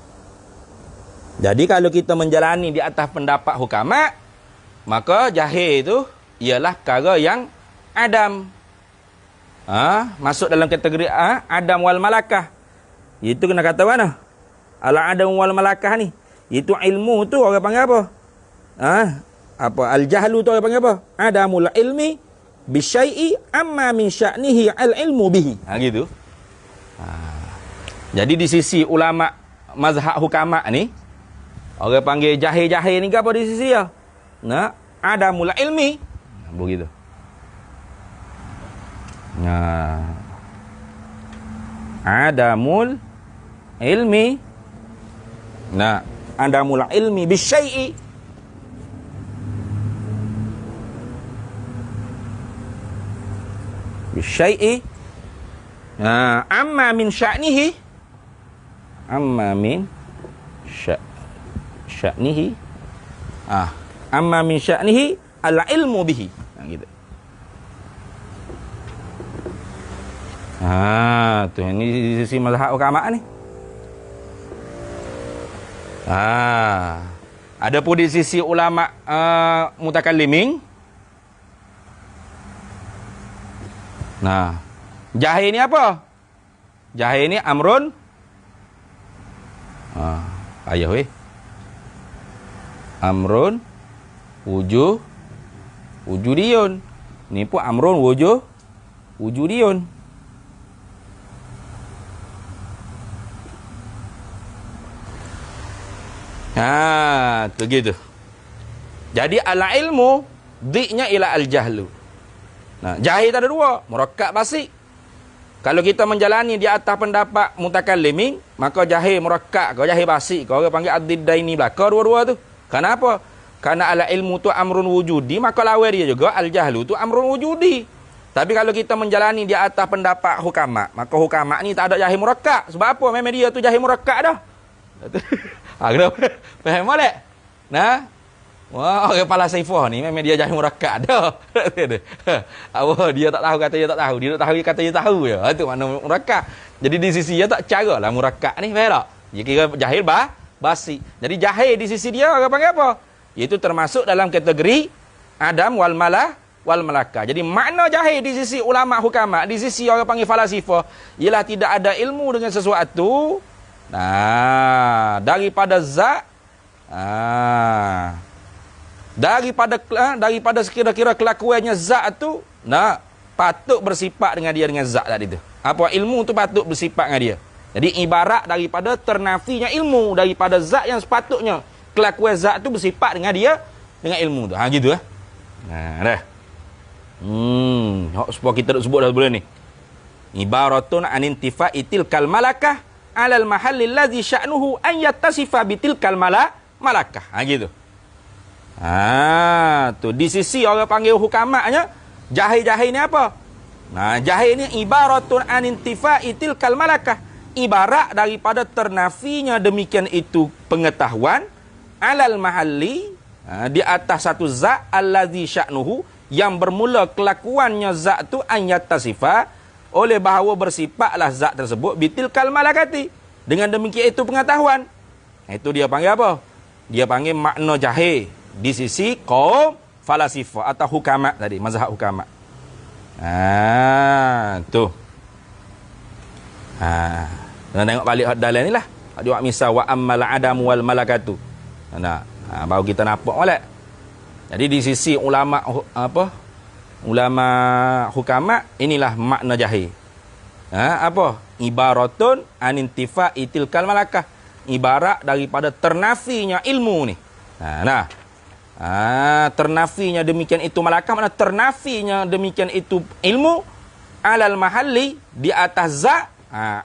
Jadi kalau kita menjalani di atas pendapat hukama, maka jahil itu ialah perkara yang adam. Masuk dalam kategori adam wal malakah. Itu kena kata mana? Al adam wal malakah ni. Itu ilmu tu orang panggil apa? Al jahlu tu orang panggil apa? Adamul ilmi bisyai'i amma min sya'nihi al ilmu bihi. Gitu. Jadi di sisi ulama mazhab hukama ni, orang panggil jahil-jahil ni apa di sisi dia? Adamul ilmi. Begitu. Adamul ilmi. Adamul ilmi bisyai'i. Bisyai'i. Amma min sya'nihi. Amma min sya'nihi. Amma min sya'nihi al-ilmu bihi. Gitu. Tu ini di sisi mazhab ulama ni. Ada pun di sisi ulama mutakallimin. Jahil ni apa? Jahil ni amrun. Ayah weh. Amrun wujudiyun. Ni pun amrun wujudiyun. Tu gitu. Jadi ala ilmu diknya ila al jahlu. Jahil ada dua, murakkab basik. Kalau kita menjalani di atas pendapat mutakallimin, maka jahil murakkab, kau jahil basik, kau orang panggil ad-diddaini belaka dua-dua tu. Kenapa? Karena ala ilmu tu amrun wujudi, maka lawan dia juga al jahlu tu amrun wujudi. Tapi kalau kita menjalani di atas pendapat hukama, maka hukama ni tak ada jahil murakkab. Sebab apa? Memang dia tu jahil murakkab dah. Kenapa? Faham boleh? Wah, orang kepala Saifah ni memang dia jahil murakkab dah. Dia tak tahu kata dia tak tahu. Dia tak tahu kata dia tahu je. Itu makna murakkab. Jadi di sisi dia tak cara lah murakkab ni. Faham tak? Dia kira jahil basi. Jadi jahil di sisi dia orang panggil apa? Iaitu termasuk dalam kategori Adam wal malakah. Jadi makna jahil di sisi ulama hukama, di sisi orang panggil falasifah, ialah tidak ada ilmu dengan sesuatu. Nah, daripada zat, daripada sekira-kira kelakuannya zat tu, nah, patut bersifat dengan dia dengan zat tadi tu. Apa ilmu tu patut bersifat dengan dia. Jadi ibarat daripada ternafinya ilmu daripada zat yang sepatutnya kelakuan zat tu bersifat dengan dia dengan ilmu tu. Gitu eh. Nah, dah. Supaya kita duk sebut dah bulan ni. Ibaratun an intifaitil kal malakah alal mahallil ladzi sya'nuhu an yattasifa bitil kal malakah. Gitu. Tu di sisi orang panggil hukamaknya jahil ni apa? Nah, jahil ni ibaratun an intifaitil kal malakah. Ibarat daripada ternafinya demikian itu pengetahuan alal mahalli di atas satu zat allazi sya'nuhu yang bermula kelakuannya zat tu an yattasifa oleh bahawa bersifatlah zat tersebut bitil kal malakati dengan demikian itu pengetahuan. Itu dia panggil apa? Dia panggil makna jahil di sisi kaum falasifah atau hukama tadi, mazhab hukama. Tu. Tengok balik dalam ni lah. Dia buat misal wa ammal adamu wal malakatu. Baru kita nampak molek. Jadi di sisi ulama ulama hukama inilah makna jahil. Apa? Ibaratun an intifaitil kal malakah. Ibarat daripada ternafinya ilmu ni. Ternafinya demikian itu malakah, mana ternafinya demikian itu ilmu alal mahalli di atas zat.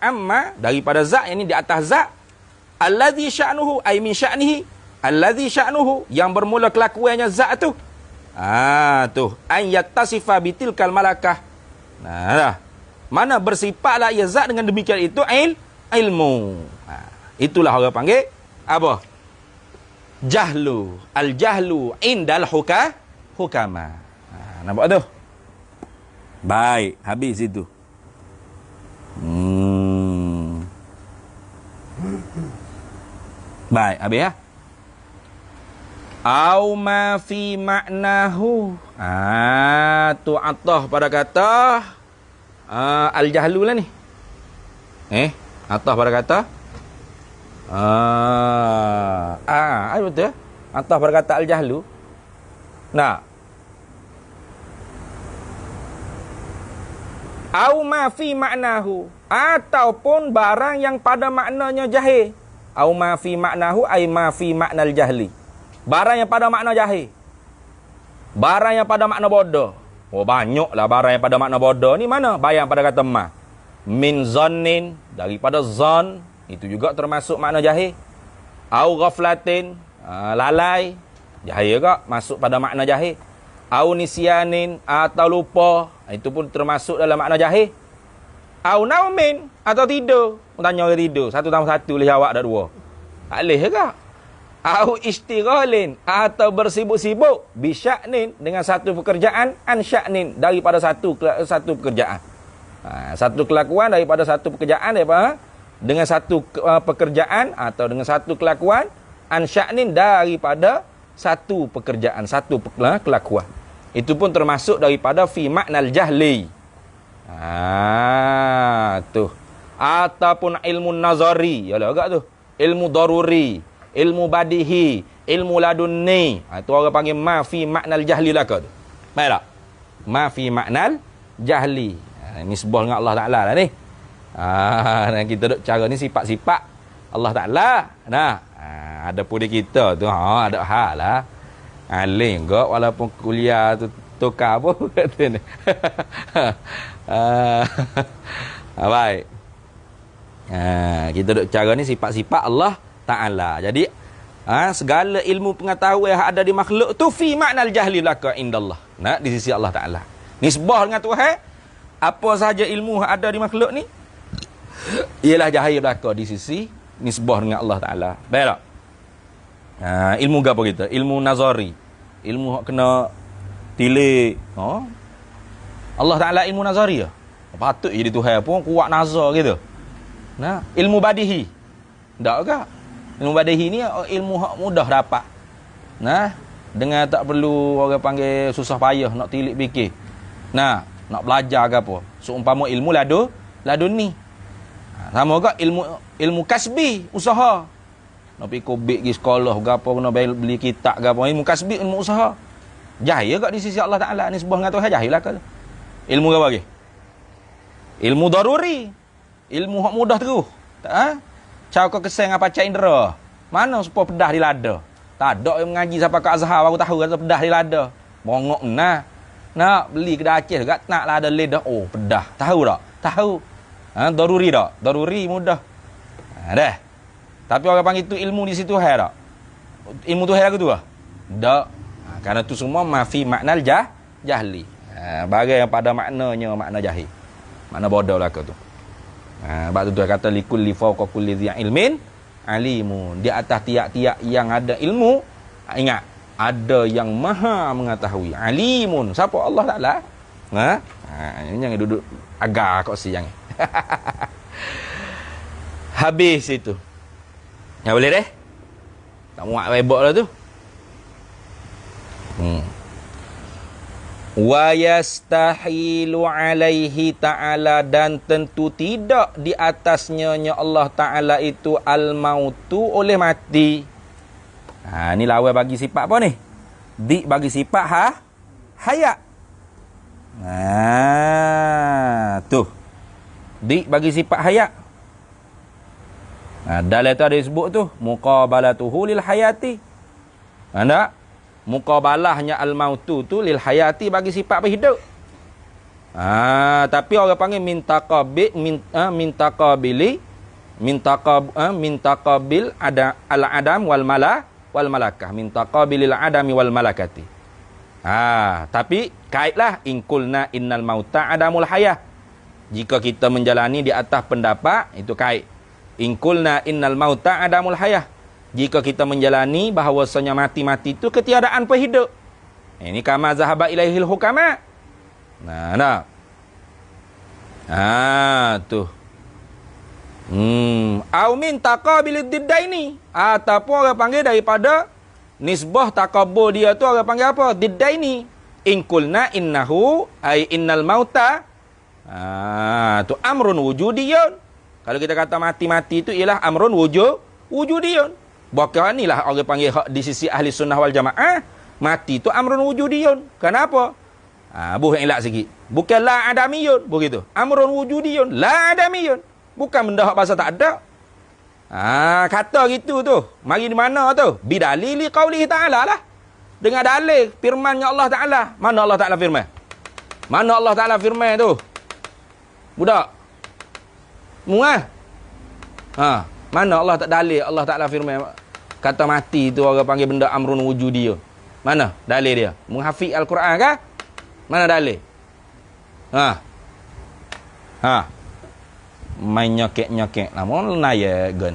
Amma daripada zat ini di atas zat allazi sya'nuhu ay min sya'nihi allazi sya'nuhu yang bermula kelakuannya zat tu. Tu an yattasifa bitilkal malakah. Mana bersifatlah ia zat dengan demikian itu ilmu. Itulah orang panggil apa? Jahlu. Al jahlu indal hukama. Nampak tu? Baik, habis itu. Baik, habis ya. Au ma fi maknahu. Tu atah pada kata al-jahlu lah ni. Atah pada kata betul. Atah pada kata al-jahlu. Nah. Au ma fi maknahu, ataupun barang yang pada maknanya jahil. Au ma fi maknahu ay ma fi maknal jahli. Barang yang pada makna jahil. Barang yang pada makna bodoh. Banyaklah barang yang pada makna bodoh ni mana? Bayang pada kata ma. Min zannin, daripada zan, itu juga termasuk makna jahil. Au ghaflatin, lalai, jahil juga masuk pada makna jahil. Au nisyanin, atau lupa, itu pun termasuk dalam makna jahil. Au naumin, atau tidur. Tanya orang tidur, satu tambah satu boleh jawab dah dua. Tak boleh ke? Au istighalin, atau bersibuk-sibuk bisya'nin, dengan satu pekerjaan, ansya'nin, daripada satu pekerjaan. Satu kelakuan daripada satu pekerjaan, dengan satu pekerjaan atau dengan satu kelakuan, ansya'nin, daripada satu pekerjaan, satu kelakuan. Itu pun termasuk daripada fi maknal jahli. Tu. Ataupun ilmu nazari, yalah agak tu. Ilmu daruri, ilmu badihi, ilmu ladunni. Itu orang panggil ma fi maknal jahli lah tu. Baik tak? Ma fi maknal jahli. Nisbah dengan Allah Ta'ala lah ni. Dan kita duk cara ni sifat-sifat Allah Ta'ala. Ada pun di kita tu, ada hal lah. Alim kok, walaupun kuliah tu tukar pun kata ni. Baik. Kita duk cara ni sifat-sifat Allah Ta'ala. Jadi segala ilmu pengetahuan yang ada di makhluk tu fi maknal jahli laka indallah. Di sisi Allah Ta'ala. Nisbah dengan Tuhan, apa sahaja ilmu yang ada di makhluk ni ialah jahil laka di sisi nisbah dengan Allah Ta'ala. Baik tak? Ilmu apa kita? Ilmu nazari. Ilmu kena tilik. Allah Ta'ala ilmu nazari ya. Patut jadi Tuhan pun kuat nazar gitu. Ilmu badihi. Tak ke? Ilmu badihi ni ilmu hak mudah dapat. Dengan tak perlu orang panggil susah payah nak tilik fikir. Nah, nak belajar ke apa. Seumpama ilmu ladun ni. Sama juga ilmu kasbi, usaha. Nak pergi kobik pergi sekolah ke apa, kena beli kitab ke apa. Ilmu kasbi, ilmu usaha. Jahil ke di sisi Allah Ta'ala ni sebuah dengan Tuhan, jahil lah ke. Ilmu ke apa lagi? Ilmu daruri. Ilmu hak mudah terus. Tak? Cara kau keseng apa cak indera. Mana supaya pedah di lada. Tak ada yang mengaji sampai ke Azhar baru tahu kata pedah di lada. Bongok nah. Nak beli kedai Aceh juga nak lada lidah. Oh, pedah. Tahu tak? Tahu. Daruri tak? Daruri mudah. Dah. Tapi orang panggil itu ilmu di situ hai tak? Ilmu tu hai aku tu ah? Tak. Karena tu semua mafi maknal jahli. Bagai yang pada maknanya makna jahil. Makna bodoh lah kau tu. Sebab tu kata likulli fawqa kulli dhi ilmin alimun. Di atas tiap-tiap yang ada ilmu, ingat, ada yang maha mengetahui. Alimun. Siapa? Allah Ta'ala. Jangan duduk agar kau siang. Habis itu. Ya boleh deh? Tak muak rebok lah tu. Wa yastahilu alaihi ta'ala, dan tentu tidak di atasnya Allah Ta'ala itu al-mautu, oleh mati. Ni lawan bagi sifat apa ni? Di bagi sifat hayat. Tu. Di bagi sifat hayat. Dalam tu ada disebut tu muqabalatuhu lil hayati. Tak? Muqabalahnya al-mautu tu lil hayati, bagi sifat berhidup. Tapi orang panggil mintaqabil ada al-adam wal malakah, mintaqabilil adami wal malakati. Tapi kaitlah inkulna innal mauta adamul hayah. Jika kita menjalani di atas pendapat itu kait. Inkulna innal mauta adamul hayah. Jika kita menjalani bahawasanya mati-mati itu ketiadaan perhidup. Ini kama zahaba ilaihil hukama. Tu. Au min taqabilid diddaini. Ataupun orang panggil daripada nisbah takabur dia tu orang panggil apa? Diddaini. Inkulna innahu ay innal mauta. Tu amrun wujudiyun. Kalau kita kata mati-mati itu ialah amrun wujudiyun. Bahkan inilah orang panggil hak di sisi ahli sunnah wal jamaah. Mati itu amrun wujudiyun. Kenapa? Buh yang elak sikit. Bukan la adamiyun. Begitu. Amrun wujudiyun. La adamiyun. Bukan benda hak bahasa tak ada. Kata gitu tu. Mari di mana tu? Bidalili qawlihi ta'ala lah. Dengan dalil firmannya Allah Ta'ala. Mana Allah Ta'ala firman? Mana Allah Ta'ala firman tu? Budak. Muah. Mana Allah tak dalil Allah Ta'ala firman kata mati tu orang panggil benda amrun wujudiyun. Mana dalil dia? Menghafiz Al-Quran kah? Mana dalil? Main nyokek-nyokek. Namun naya gen.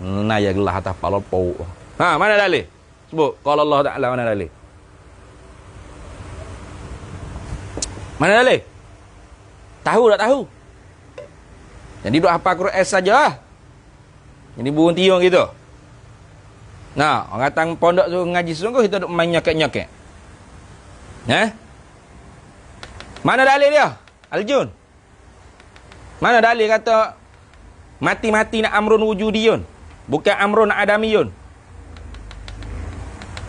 Naya gelah atas kepala pau. Mana dalil? Sebut. Kalau Allah Ta'ala mana dalil? Mana dalil? Tahu tak tahu? Jadi duk hafal Quran saja. Jadi burung tiung gitu. Orang datang pondok tu ngaji sungguh, kita duk main nyokek-nyokek. Mana dalil dia? Aljun. Mana dalil kata mati-mati nak amrun wujudiyun, bukan amrun adamiyun?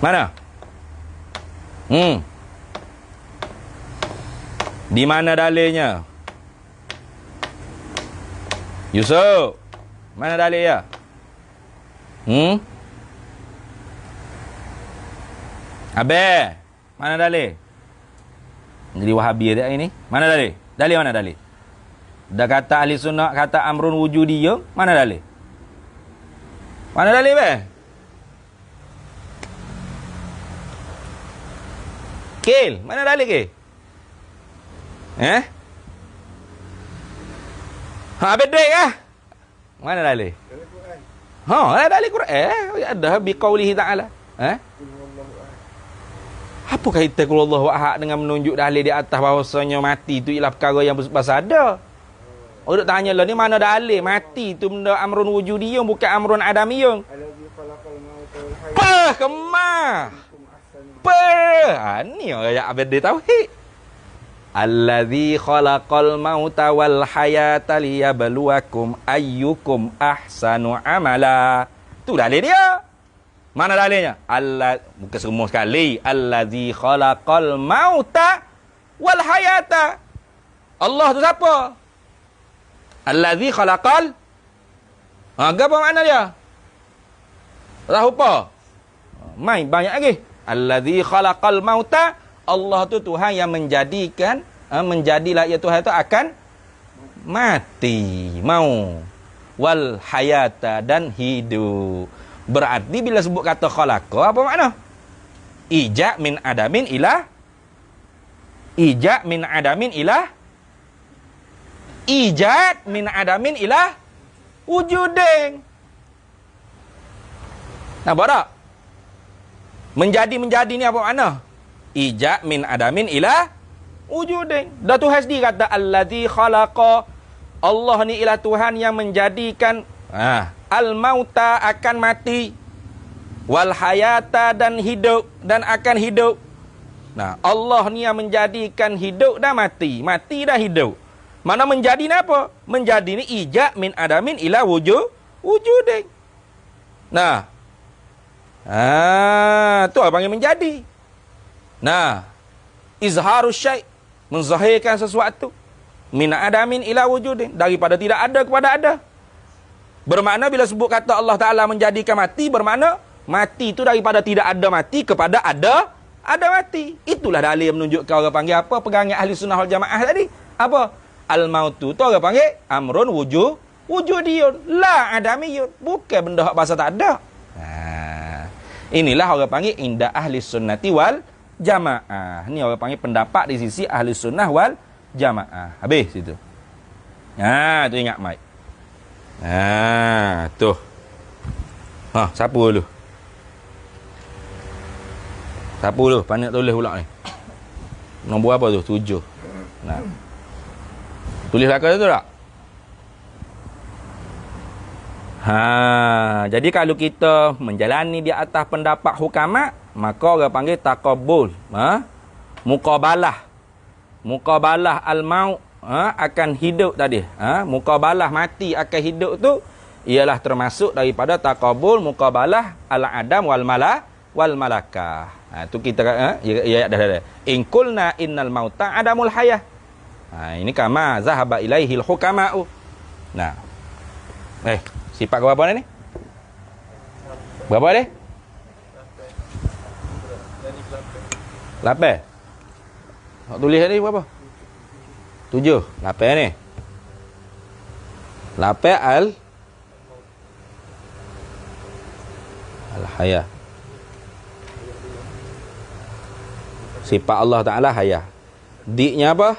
Mana? Di mana dalilnya? Yusuf. Mana dalil ya? Abel, mana dalil? Jadi Wahabi dia ini. Mana dalil? Dalil mana dalil? Dah kata ahli sunnah, kata amrun wujudiyun, mana dalil? Mana dalil be? Kil, mana dalil ke? Bedek kah? Mana dalil? Ada dalil Quran. Ada biqaulihi ta'ala. Apa kaitan qul Allahu ahad dengan menunjuk dalil di atas bahawasanya mati itu ialah perkara yang bersebasa ada? Orang tanya lah ni mana dalil mati itu benda amrun wujudiyun bukan amrun adamiyun. Kemah. apa? Ni orang yang abadi tauhid. Allazi khalaqal mauta wal hayata liyabluwakum ayyukum ahsanu amala. Tu dalil dia. Mana dalilnya? Bukan semua sekali. Allazi khalaqal mauta wal hayata. Allah tu siapa? Allazi khalaqal. Apa makna dia? Tahu apa? Mai banyak lagi. Allazi khalaqal mauta. Allah tu Tuhan yang menjadikan, menjadilah ia Tuhan tu akan mati, mau. Wal hayata, dan hidup. Berarti bila sebut kata khalaqa, apa makna? Ijak min adamin ilah. Ijak min adamin ilah. Ijat min adamin ilah wujudin. Nampak tak? Menjadi ni apa makna? Ijak min adamin ila wujudin. Dah Tuhan sendiri kata allazi khalaqa. Allah ni ialah Tuhan yang menjadikan al-mauta, akan mati, wal hayata, dan hidup, dan akan hidup. Nah, Allah ni yang menjadikan hidup dan mati, mati dah hidup. Mana menjadi ni apa? Menjadi ni ijak min adamin ila wujudin. Nah, tu apa panggil menjadi. Nah, izharus syai', menzahirkan sesuatu. Min adamin ila wujudin, daripada tidak ada kepada ada. Bermakna bila sebut kata Allah Ta'ala menjadikan mati, bermakna mati itu daripada tidak ada mati kepada ada mati. Itulah dalil menunjukkan orang panggil apa? Pegangan ahli sunnah wal jamaah tadi. Apa? Al-mautu tu orang panggil amrun wujudiyun, la adamiyun. Bukan benda hak bahasa tak ada. Inilah orang panggil indah ahli sunnati wal jamaah. Ni orang panggil pendapat di sisi ahli sunnah wal jamaah. Habis situ. Tu ingat mai. Tu. Sapu dulu. Sapu dulu, pandai tulis pula ni. Nombor apa tu? 7. Nah. Tulis belakang tu tak? Jadi kalau kita menjalani di atas pendapat hukamat, maka orang panggil taqabbul, muqabalah. Muqabalah al-maut, akan hidup tadi. Muqabalah mati akan hidup tu ialah termasuk daripada taqabbul muqabalah al-adam wal malakah. Tu kita ya dah. In qulna innal mauta adamul hayah. Ini kama zahaba ilaihil hukama'u. Nah. Sifat ke berapa ni? Berapa ni? 8. Nak tulis ni berapa? 7. 8 ni. 8 al-hayah. Sifat Allah Ta'ala hayah. Diknya apa?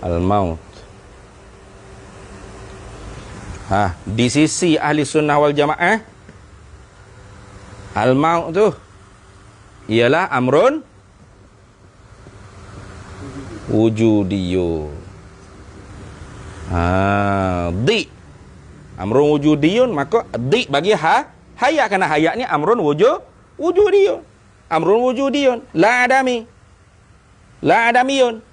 Al-maut. Di sisi ahli sunnah wal jamaah, al-maut tu ialah amrun wujudiyun. Di amrun wujudiyun, maka di bagi hayat, kerana hayat ni amrun wujudiyun. Amrun wujudiyun, la adami, la adamiyun.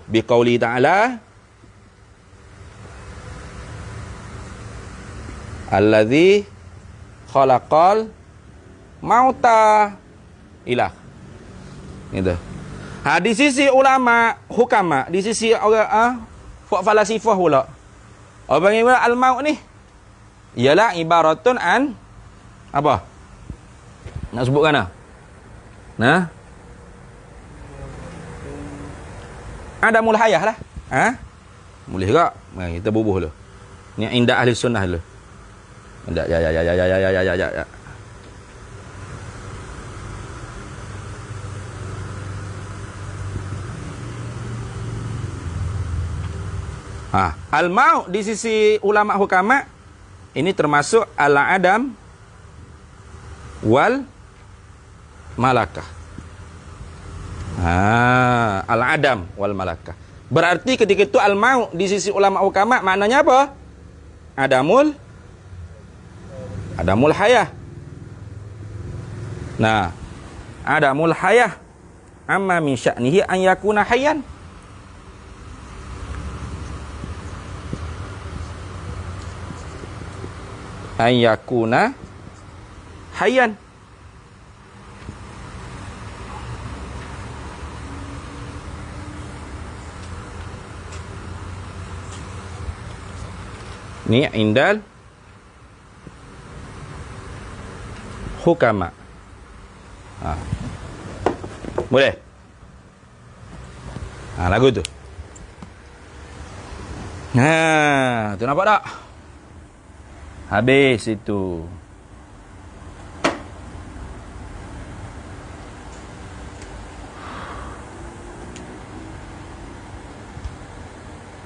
Bi qauli ta'ala allazi khalaqal mauta ilah. Gitu. Di sisi ulama hukama, di sisi orang falasifah pula, orang panggil al-maut ni ialah ibaratun an apa? Nak sebutkan nah? Adamul hayah lah. Boleh tak? Kita bubuh dulu. Ni indah ahli sunnah dulu. Ya. Al-maut di sisi ulama hukama ini termasuk al-adam wal malakah. Al-adam wal malakah. Berarti ketika itu al-maut di sisi ulama hukama maknanya apa? Adamul hayah. Nah, adamul hayah amma min sya'nihi an yakuna hayyan. An yakuna hayyan. Ni indal hukama. Boleh? Lagu tu. Tu nampak tak? Habis itu.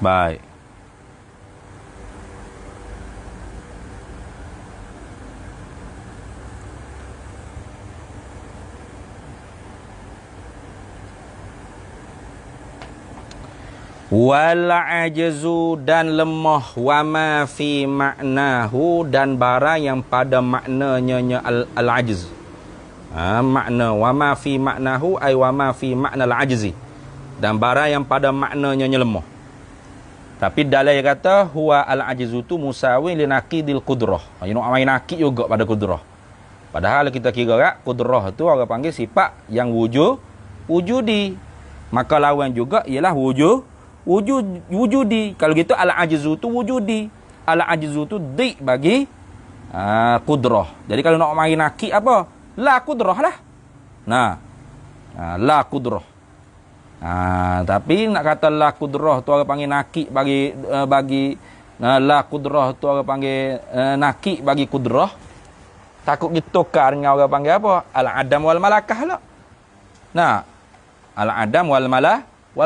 Baik. Wal ajzu dan lemah wa ma fi ma'nahu dan barang yang pada maknanya al ajz. Makna wa ma fi ma'nahu ay wa ma fi ma'na al ajzi. Dan barang yang pada maknanya lemah. Tapi dalil kata huwa al ajzu tu musawin li naqidil qudrah. You know main naqid juga pada qudrah. Padahal kita kira kat qudrah tu orang panggil sifat yang wujudi. Maka lawan juga ialah wujudi. Kalau gitu al-ajzu tu wujudi. Al-ajzu tu di bagi qudrah. Jadi kalau nak mari nakik apa? La qudrah lah. Nah. La qudrah. Tapi nak kata la qudrah tu orang panggil nakik bagi la qudrah tu orang panggil nakik bagi qudrah. Takut ditukar dengan orang panggil apa? Al-adam wal malakah lah. Nah. Al-adam wal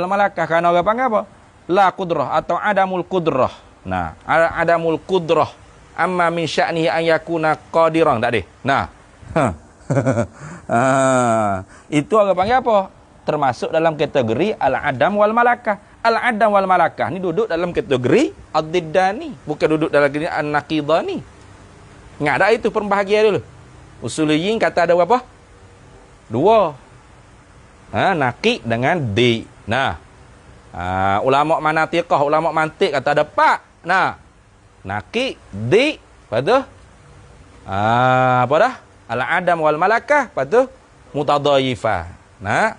malakah kan orang panggil apa? La qudrah atau adamul qudrah. Nah, adamul qudrah amma min sya'nihi an yakuna qadiran tak deh. Nah. Itu orang panggil apa? Termasuk dalam kategori al-adam wal malakah. Al-adam wal malakah ni duduk dalam kategori ad-diddani, bukan duduk dalam kategori an-naqidani. Ingat tak itu pembahagian dulu. Usuliyin kata ada berapa? Dua. Naqid dengan di. Nah. Ulama manatiqah, ulama mantik kata ada 4. Nah. Naqid, di, lepas apa dah? Al-adam wal malakah, lepas tu mutadayifah. Nah.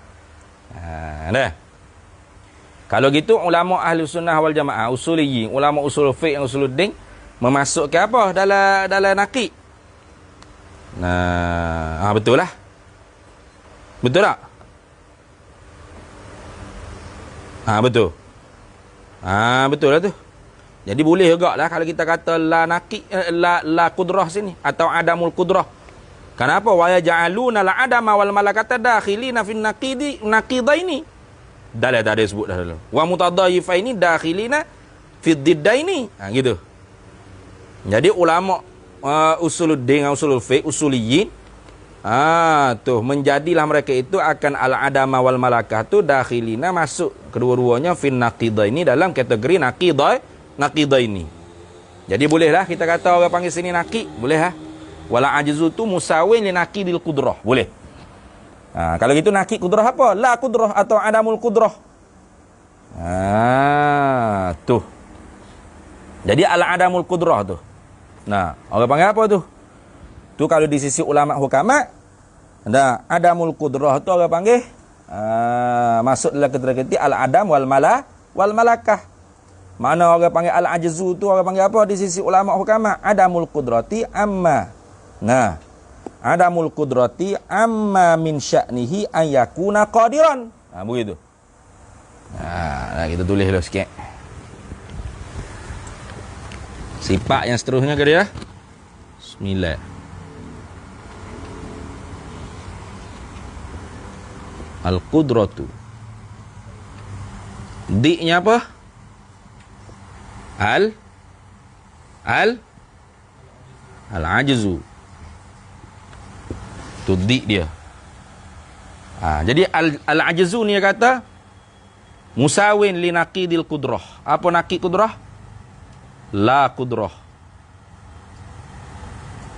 Dah. Kalau gitu ulama ahli sunnah wal jamaah, usuliyin, ulama usul fiqh, usuluddin memasukkan apa dalam naqid? Nah, betul lah. Betul tak? Betul. Betul lah tu. Jadi boleh juga lah kalau kita kata la naqid la qudrah sini atau adamul qudrah. Kenapa? Wa yaj'aluna la adama wal malakata dakhilina fin naqidaini. Dah ada sebut dah dulu. Wa mutadayifaini dakhilina fid diddaini. Gitu. Jadi ulama usuluddin, usulul fiqh, usuliyin tuh menjadilah mereka itu akan al-adama wal malakah tu dakhilina masuk kedua-duanya fin naqidaini dalam kategori naqidaini. Jadi bolehlah kita kata orang panggil sini naqid, boleh ha? Wala ajzu tu musawin li naqidil qudrah, boleh. Kalau gitu naqid qudrah apa? La qudrah atau adamul qudrah. Tuh. Jadi al-adamul qudrah tu. Nah, orang panggil apa tu? Tu kalau di sisi ulama hukama, adamul qudrah tu orang panggil masuk dalam kategori al-adam wal malakah. Mana orang panggil al-ajzu tu orang panggil apa di sisi ulama hukama? Adamul qudrati amma. Nah, adamul qudrati amma min sya'nihi an yakuna qadiran. Begitu. Kita tulis dulu sikit. Sifat yang seterusnya ke dia? Bismillah. Al-qudratu. Di-nya apa? Al-ajzu. Tu di dia. Jadi al-ajzu ni dia kata musawin li naqidil qudrah. Apa naqid qudrah? La qudrah.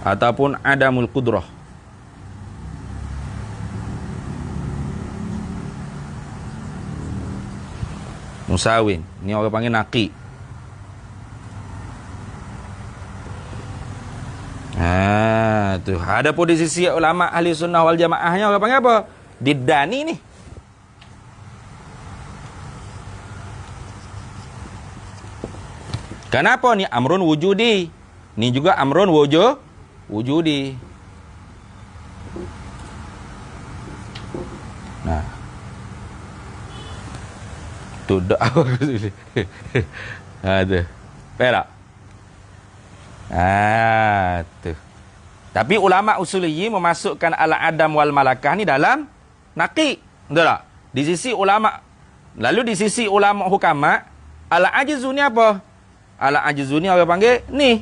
Ataupun adamul qudrah. Musawin. Ni orang panggil naqi. Tu. Ada pun di sisi ulama ahli sunnah wal jamaahnya orang panggil apa? Diddani ni. Kenapa ni amrun wujudi? Ni juga amrun wujudi. Nah. Tu dak apa tu. Tu. Perak. Tu. Tapi ulama usuliyyin memasukkan al-adam wal malakah ni dalam naqi. Betul tak? Di sisi ulama. Lalu di sisi ulama hukama, al-ajzu ni apa? Al-ajzu ni orang panggil ni.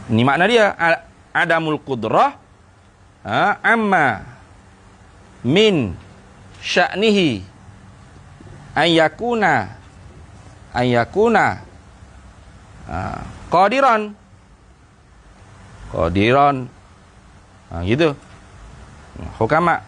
Ni makna dia adamul qudrah amma min sya'nihi ayyakuna qadiran gitu hukama.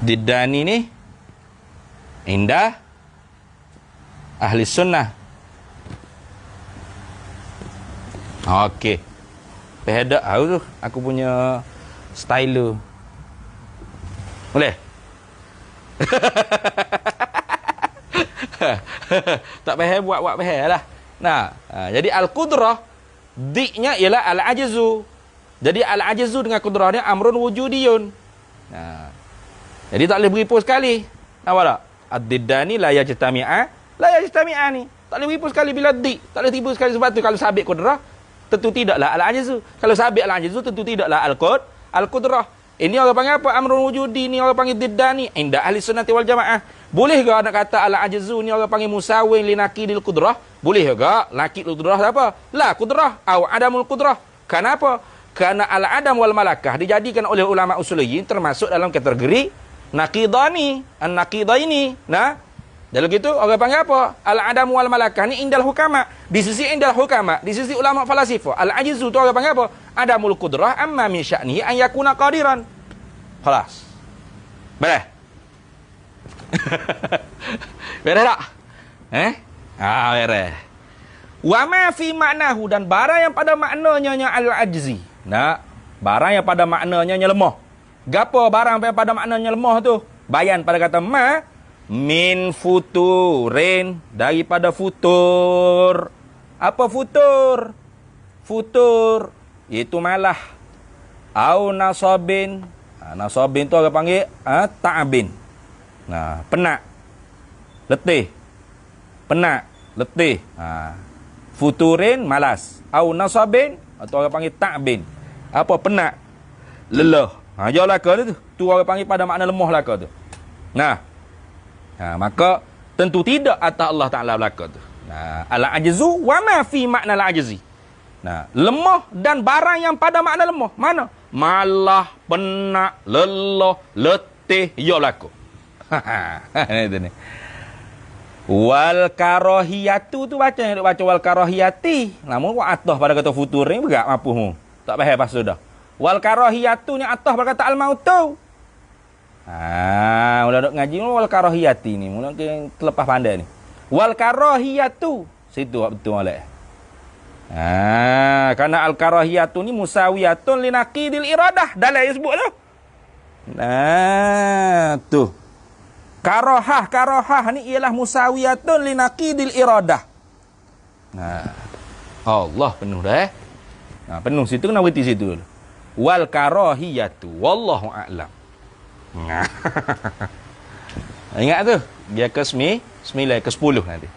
Diddani ni indah ahli sunnah. Okey. Pehada tahu tu aku punya style tu. Boleh? Tak payah buat payah lah. Nah, jadi al-qudrah di-nya ialah al-ajzu. Jadi al-ajzu dengan qudrah ni amrun wujudiyun. Nah. Jadi tak boleh beripu sekali. Nampak tak? Ad-diddani la yajtami'ani. Tak boleh beripu sekali bila di. Tak boleh tiba sekali sebab tu kalau sabit qudrah tentu tidaklah al-ajzu. Kalau sabit al-ajzu tentu tidaklah al-qudrah. Ini orang panggil apa? Amrun wujudi. Ni orang panggil diddani. Inda ahli sunnati wal jamaah. Boleh ke nak kata al-ajzu ni orang panggil musawin li naqidil qudrah? Boleh ke? Naqid qudrah apa? La qudrah atau adamul qudrah. Kenapa? Karena al-adam wal malakah dijadikan oleh ulama usuliyyin termasuk dalam kategori naqidani, an-naqidaini. Nah, dalam gitu orang panggil apa? Al-adam wal malakah ni indal hukama. Di sisi indal hukama, di sisi ulama falasifah, al-ajzu tu orang panggil apa? Adamul qudrah amma min sya'nihi an yakuna qadiran. Khalas. Boleh? Boleh tak? Boleh. Wa ma fi ma'nahu, dan barang yang pada maknanya al-ajzi. Nah, barang yang pada maknanya lemah. Gapo barang yang pada maknanya lemah tu? Bayan pada kata ma min futurin, daripada futur. Apa futur? Futur iaitu malah. Au nasabin. Nasabin tu orang panggil ta'abin. Nah, penat. Letih. Penat, letih. Futurin malas. Au nasabin atau orang panggil ta'abin. Apa penat? Lelah. Jauh laka tu. Tu orang panggil pada makna lemah laka tu. Nah. Maka tentu tidak atas Allah Ta'ala laka tu. Nah, al-ajzu wa ma fi makna al-ajzi. Nah, lemah dan barang yang pada makna lemah. Mana? Malah, penat, lelah, letih, ya laka. Itu ni. Wal karahiyatu tu baca wal karahiyati. Namun wa atah pada kata futur ni berat mampu. Tak payah pas sudah. Wal karahiyatu ni atah pada kata al-mautu. Mula dok ngaji wal karahiyati ni. Mula terlepas pandai ni. Wal karahiyatu. Situ betul molek. Karena al karahiyatu ni musawiyatun li naqidil iradah. Dalam yang sebut tu. Tu. Karahah ni ialah musawiyatun li naqidil iradah. Allah penuh dah penuh situ kena berhenti situ dulu. Wal karahiyatu wallahu a'lam. Ingat tu, biar ke 9 ke 10 nanti.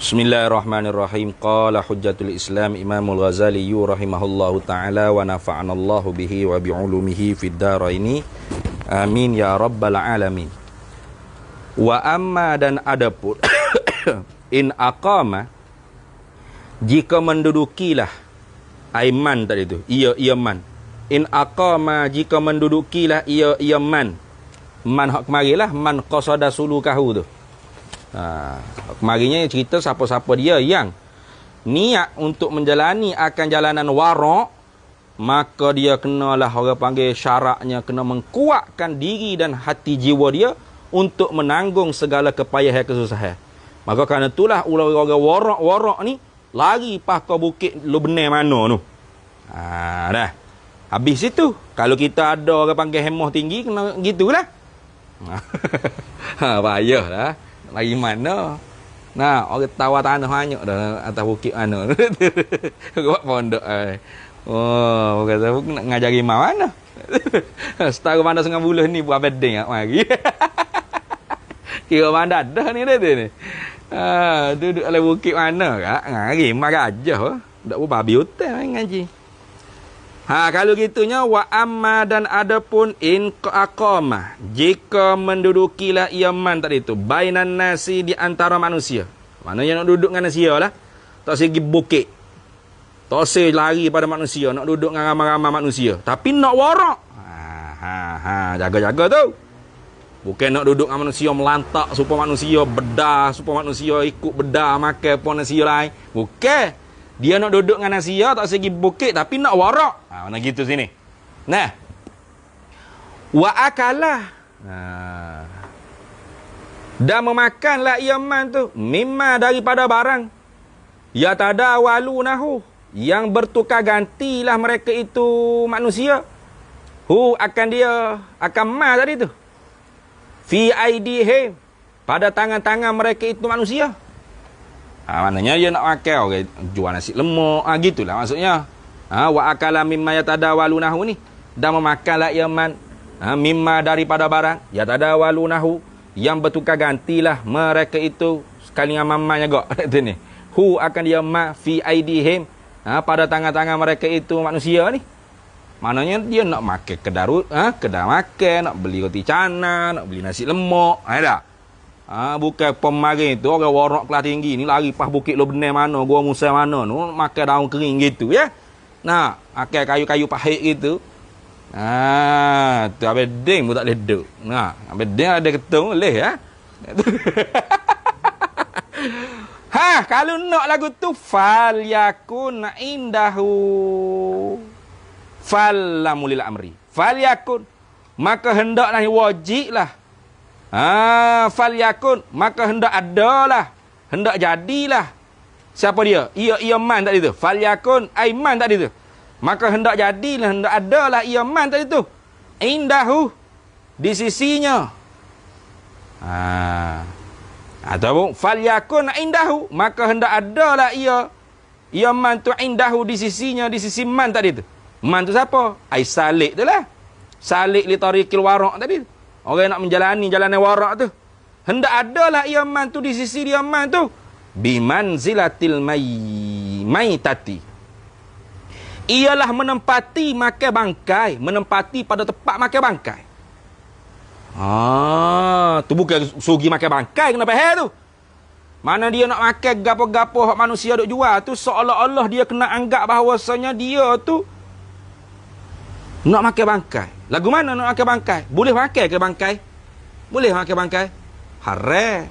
Bismillahirrahmanirrahim. Qala hujjatul Islam Imamul Ghazali rahimahullahu taala wa nafa'anallahu bihi wa bi'ulumihi fid dharaini. Amin ya rabbal alamin. Wa amma dan adapun in aqama, jika mendudukilah aiman tadi itu, ia man. In aqama, jika mendudukilah ia man. Man hak kemarilah man qasada sulukahu tu. Kemarinya cerita siapa-siapa dia yang niat untuk menjalani akan jalanan wara', maka dia kenalah orang panggil syaratnya kena mengkuatkan diri dan hati jiwa dia untuk menanggung segala kepayahan kesusahan. Maka kerana itulah orang-orang warak-warak ni lari pas ke bukit Lubnan mana tu. Dah. Habis itu kalau kita ada orang panggil hemah tinggi kena gitulah. Payahlah. Lagi mana? Nah, orang tawar tanah banyak dah atas bukit mana. Buat pondok oh, kata nak ngajari mana? Setara mana setengah bulan ni buat bedeng nak mari. Kira mana dah ni dah ni. Duduk dalam bukit mana kak? Ngari marah aja. Dak babi hotel ngaji. Kalau gitunya wa amma dan adapun in aqama, jika mendudukilah ia man tadi itu bainan nasi di antara manusia. Maknanya nak duduk dengan manusia lah. Tak segi bukit. Tak segi lari pada manusia, nak duduk dengan ramai-ramai manusia. Tapi nak warak. Jaga-jaga tu. Bukan nak duduk dengan manusia melantak supaya manusia bedah, supaya manusia ikut bedah makan pun manusia lain. Bukan. Dia nak duduk dengan manusia tak segi bukit tapi nak warak. Mana gitu sini. Nah. Wa akalah. Dan memakanlah ia man tu mimma daripada barang ya tadawalunahu, yang bertukar gantilah mereka itu manusia. Akan dia akan ma tadi tu. Fi aidihim, pada tangan-tangan mereka itu manusia. Maknanya dia nak makan orang jual nasi lemak, gitulah maksudnya. Wa akala mimma yatadawalunahu ni, dan memakanlah ia man mimma daripada barang yatadawalunahu, yang bertukar gantilah mereka itu sekali dengan mamanya gak itu ni. Akan dia ma fi aidihim, pada tangan-tangan mereka itu manusia ni. Maknanya dia nak makan kedai makan, nak beli roti canai, nak beli nasi lemak, ada. Bukan pemarin tu orang warak kelas tinggi ni lari pas bukit Lubnan mana, gua Musa mana tu makan daun kering gitu ya. Nah, makan kayu-kayu pahit gitu. Tu abedeng pun tak boleh duduk. Nah, abedeng ada ketung boleh ya. Kalau nak lagu tu fal yakun indahu falamulil amri. Fal yakun, maka hendaklah wajiblah. Fal yakun, maka hendak adalah, hendak jadilah. Siapa dia? Ia man tadi tu. Fal yakun aiman tadi tu. Maka hendak jadilah, hendak adalah ia man tadi tu. Indahu, di sisinya. Ataupun fal yakun indahu, maka hendak adalah ia man tu indahu di sisinya, di sisi man tadi tu. Man tu siapa? Ai salik tu lah. Salik li tariqil warak tadi tu. Orang nak menjalani jalanan warak tu, hendak adalah ia man tu di sisi dia man tu bimanzilatil maitati, ialah menempati makan bangkai, menempati pada tempat makan bangkai. Tu bukan sugi makan bangkai, kenapa tu? Mana dia nak makan gapo-gapo hak manusia duk jual tu, seolah-olah dia kena anggap bahawasanya dia tu nak makan bangkai. Lagu mana nak makan bangkai? Boleh makan ke bangkai? Boleh makan bangkai? Haram.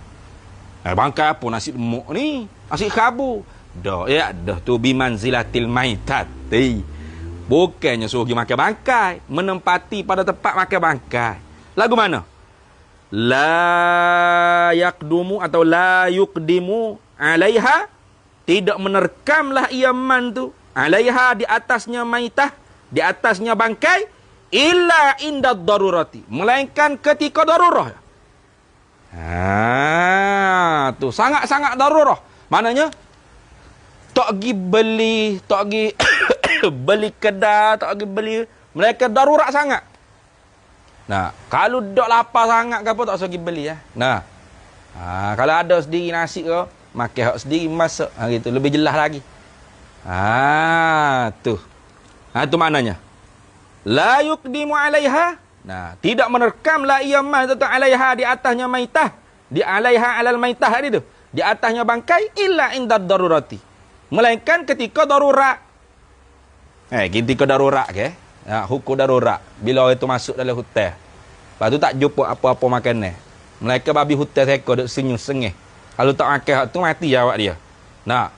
Bangkai apa nasi lemak ni? Nasi khabu. Dah tu bimanzilatil maitati. Bukannya suruh pergi makan bangkai, menempati pada tempat makan bangkai. Lagu mana? La yaqdumu atau la yuqdimu alaiha, tidak menerkamlah ia man tu alaiha, di atasnya maitah, di atasnya bangkai, illa inda darurati, melainkan ketika darurah. Tu sangat-sangat darurah. Maknanya tak pergi beli, tak pergi beli kedai, tak pergi beli, mereka darurat sangat. Nah, kalau dok lapar sangat ke apa tak usah pergi beli ya. Nah. Kalau ada sendiri nasi ke, makan hak sendiri masuk. Ha gitu lebih jelas lagi. Tu. Tu maknanya. La yuqdimu 'alaiha. Nah, tidak menerkamlah ia man tentang 'alaiha di atasnya maitah. Di 'alaiha 'alal maitah tadi tu. Di atasnya bangkai illa indad darurati. Melainkan ketika darurat. Ketika darurat ke? Hukum darurat. Bila orang itu masuk dalam hutan. Lepas tu tak jumpa apa-apa makanan. Mereka babi hutan seekor duk senyum sengih. Kalau tak makan hak tu mati awak dia. Nah.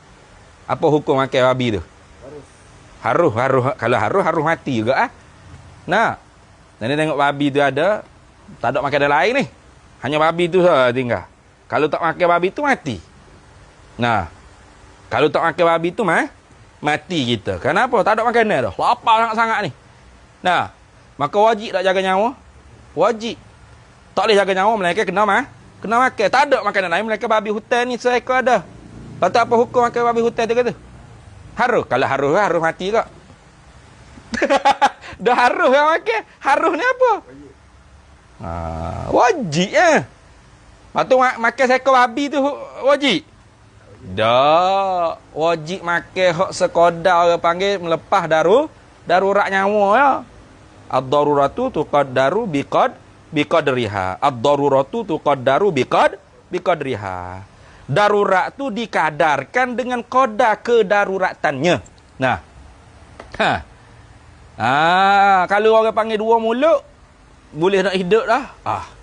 Apa hukum makan babi tu? Harus. Kalau harus mati juga Nah. Dan tengok babi tu ada, tak ada makanan lain ni. Hanya babi tu saja tinggal. Kalau tak makan babi tu mati. Nah. Kalau tak makan babi tu mati kita. Kenapa? Tak ada makanan dah. Lapar sangat-sangat ni. Nah, maka wajib tak jaga nyawa? Wajib. Tak boleh jaga nyawa, mereka kena makan. Tak ada makanan lain, mereka babi hutan ni seekor ada. Lepas tu apa hukum makan babi hutan tu kata? Harus. Kalau harus mati kak. Dah harus yang makan. Harus ni apa? Wajib Lepas tu makan seekor babi tu wajib? Dah. Wajib makan hak sekodar orang panggil melepas darurat nyawa ya. Ad-daruratu tuqaddaru biqadriha. Ad-daruratu tuqaddaru biqadriha. Darurat tu dikadarkan dengan qadar kedaruratannya. Nah. Kalau orang panggil dua mulut boleh nak hidup dah.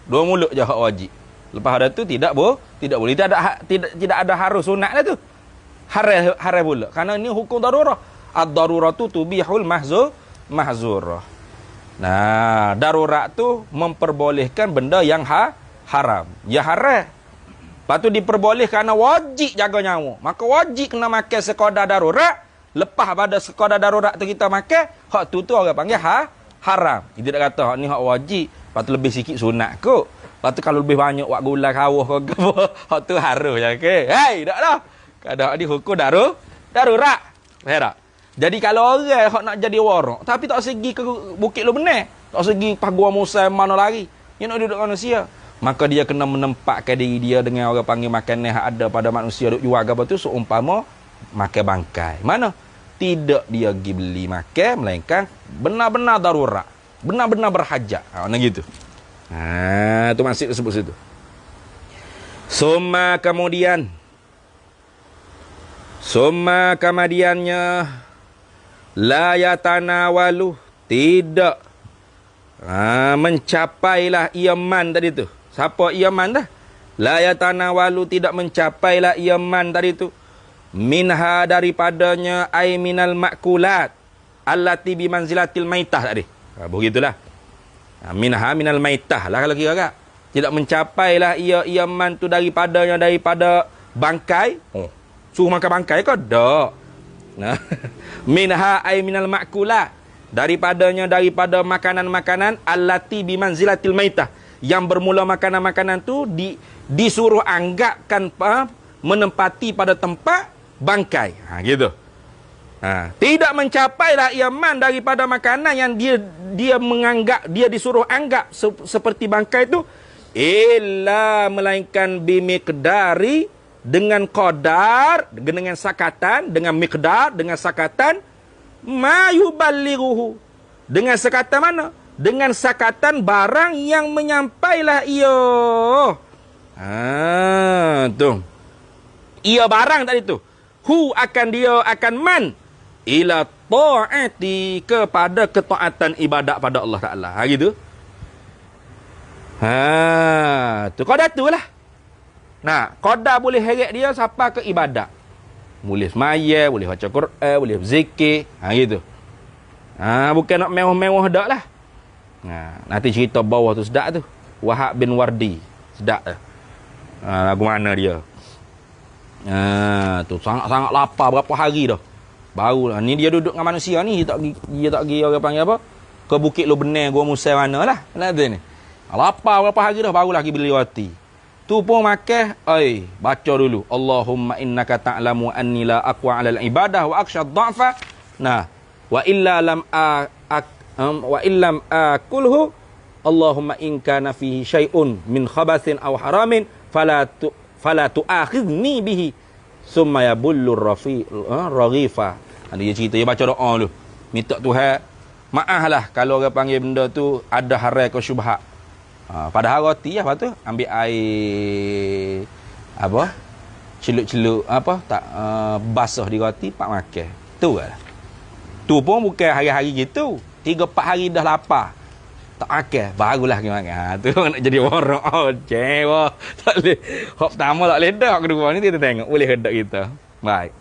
Dua mulut je hak wajib. Lepas ada tu tidak boleh. Tidak ada harus sunat dah tu. Haram pula. Karena ini hukum darurah. Ad-daruratu tubihul mahzurah. Nah, darurat tu memperbolehkan benda yang haram. Ya haram. Lepas tu diperboleh kerana wajib jaga nyawa. Maka wajib kena makan sekadar darurat. Lepas pada sekadar darurat tu kita makan, hak tu orang panggil haram. Dia tak kata hak ni hak wajib. Lepas tu lebih sikit sunat kot. Lepas tu kalau lebih banyak wak gula kawah ke apa, hak tu harus je ke. Tak dah. Kadang ni hukum darurat. Faham tak? Jadi kalau orang hak nak jadi warak, tapi tak segi ke Bukit Lubenar, tak segi Paguam Musa mana lagi, dia nak duduk manusia, maka dia kena menempatkan diri dia dengan orang panggil makanan yang ada pada manusia duk jual apa tu seumpama makan bangkai. Mana? Tidak dia pergi beli makan, melainkan benar-benar darurat, benar-benar berhajat. Macam gitu. Tu masih disebut situ. Summa kemudiannya la yatanawalu, tidak mencapailah iaman tadi tu. Siapa iaman dah? La yatanawalu, tidak mencapailah iaman tadi tu. Minha, daripadanya, ay minal makulat allati bimanzilatil maitah tadi. Begitulah. Minha minal maitah lah kalau kira kak. Tidak mencapailah iaman tu daripadanya, daripada bangkai. Suruh makan bangkai ke? Tak. Nah, minha ay minal makulat, daripadanya, daripada makanan-makanan allati bimanzilatil maitah, yang bermula makanan-makanan tu disuruh anggapkan menempati pada tempat bangkai. Gitu. Tidak mencapailah iaman daripada makanan yang dia menganggap, dia disuruh anggap seperti bangkai tu, illa melainkan bimiqdari, dengan qadar, dengan sakatan, dengan miqdar, dengan sakatan, ma yuballighuhu, dengan sakatan mana? Dengan sakatan barang yang menyampailah ia. Tu. Ia barang tadi tu. Hu akan dia akan man ila ta'ati, kepada ketaatan ibadat pada Allah Taala. Gitu. Tu qadar tu lah. Nah, qadar boleh heret dia sampai ke ibadat. Boleh semaya, boleh baca Quran, boleh berzikir. Gitu. Bukan nak mewah-mewah dak lah. Nanti cerita bawah tu sedap tu. Wahab bin Wardi. Sedap tu. Lagu mana dia? Tu sangat-sangat lapar berapa hari dah. Barulah ni dia duduk dengan manusia ni, dia tak pergi orang panggil apa? Ke Bukit Lubenar, Gua Musa manalah. Ni. Lapar berapa hari dah barulah pergi beli roti. Tu pun makan, baca dulu. Allahumma innaka ta'lamu anni la aqwa 'alal ibadah wa akhsha ad-dha'fa. Nah, wa illam akulhu Allahumma in kana fihi syai'un min khabathin aw haramin fala tu'akhidni bihi summa yabullur raghifa. Dia cerita, dia baca doa dulu. Minta Tuhan maaflah kalau orang panggil benda tu ada harai ke syubhat. Padahal roti apa tu? Ambil air apa? Celup-celup apa? Tak basah di roti pak makan. Tu lah. Tu pun bukan hari-hari gitu. 3-4 hari dah lapar. Tak makan, barulah kita makan. Tu nak jadi orang. Oh, cewa. Tak boleh. Hop pertama tak boleh dak, kedua ni kita tengok boleh hendak kita. Baik.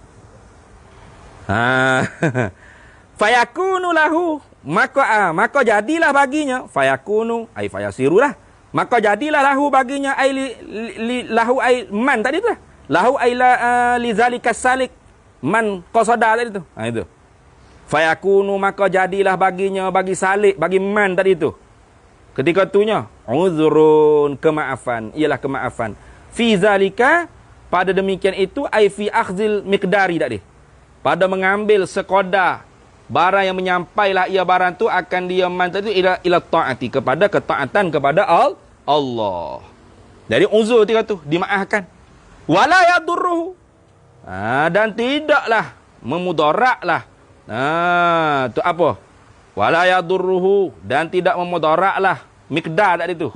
Fayakunu lahu, maka jadilah baginya, fayakunu ai fayasirulah, maka jadilah lahu baginya ai lahu ai man tadi tu lah, lahu ai li zalika salik man qasada tadi tu. Itu fayakunu, maka jadilah baginya, bagi salik, bagi man tadi tu, ketika tunya uzrun, kemaafan, ialah kemaafan, fi zalika, pada demikian itu, ai fi akhzil miqdari tadi, pada mengambil sekadar barang yang menyampailah ia barang tu akan dia man tadi ila taati, kepada ketaatan kepada Allah. Jadi uzur ketika tu dimaafkan. Wala yadurruhu, dan tidaklah memudaratlah. Tu apa? Wala yadurruhu, dan tidak memudaratlah miqdar tadi tu.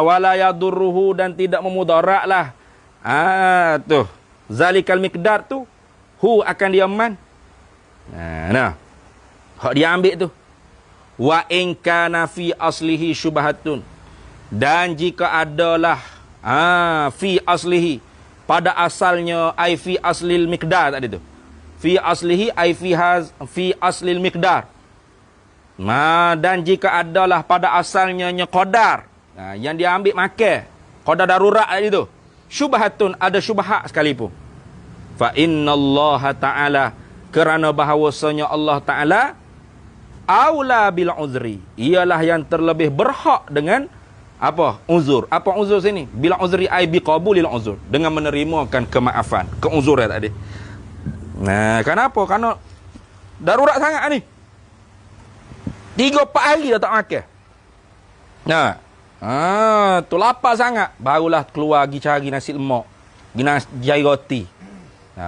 Wala yadurruhu, dan tidak memudaratlah. Tu zalikal miqdar tu, hu akan dia man. Hak dia ambil tu. Wa in kana fi aslihi syubhatun, dan jika adalah fi aslihi, pada asalnya, ai fi aslil miqdar tadi tu. Fi aslihi ai fi aslil miqdar. Dan jika adalah pada asalnya qadar, yang dia ambil makan, qadar darurat tadi tu, syubhatun, ada syubhat sekalipun, fa innallaha ta'ala, kerana bahawasanya Allah Ta'ala aula bil uzri, ialah yang terlebih berhak dengan apa? Uzur. Apa uzur sini? Bil uzri ai bi qabulil uzur, dengan menerimakan kemaafan, keuzuran tadi. Kenapa? Karena darurat sangat ni. 3-4 hari dah tak makan. Tu lapar sangat, barulah keluar pergi cari nasi lemak, pergi jari roti.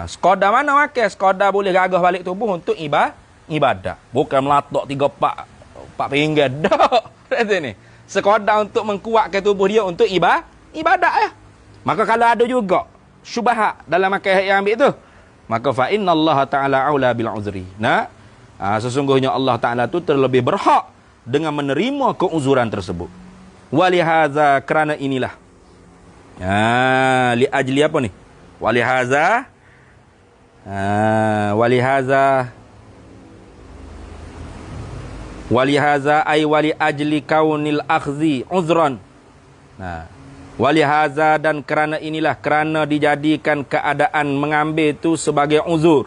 Sekadar mana makan, sekadar boleh gagah balik tubuh untuk ibadat. Bukan melatok 3-4 ringgit dak. Kata ni. Sekadar untuk mengkuatkan tubuh dia untuk ibadat ya. Maka kalau ada juga syubhat dalam makan yang ambil tu, maka fa innallaha ta'ala aula bil uzri. Sesungguhnya Allah Ta'ala tu terlebih berhak dengan menerima keuzuran tersebut. Walihaza, kerana inilah. Li ajli apa ni? Walihaza ay wali ajli kaunil akhzi uzran. Walihaza, dan kerana inilah, kerana dijadikan keadaan mengambil itu sebagai uzur.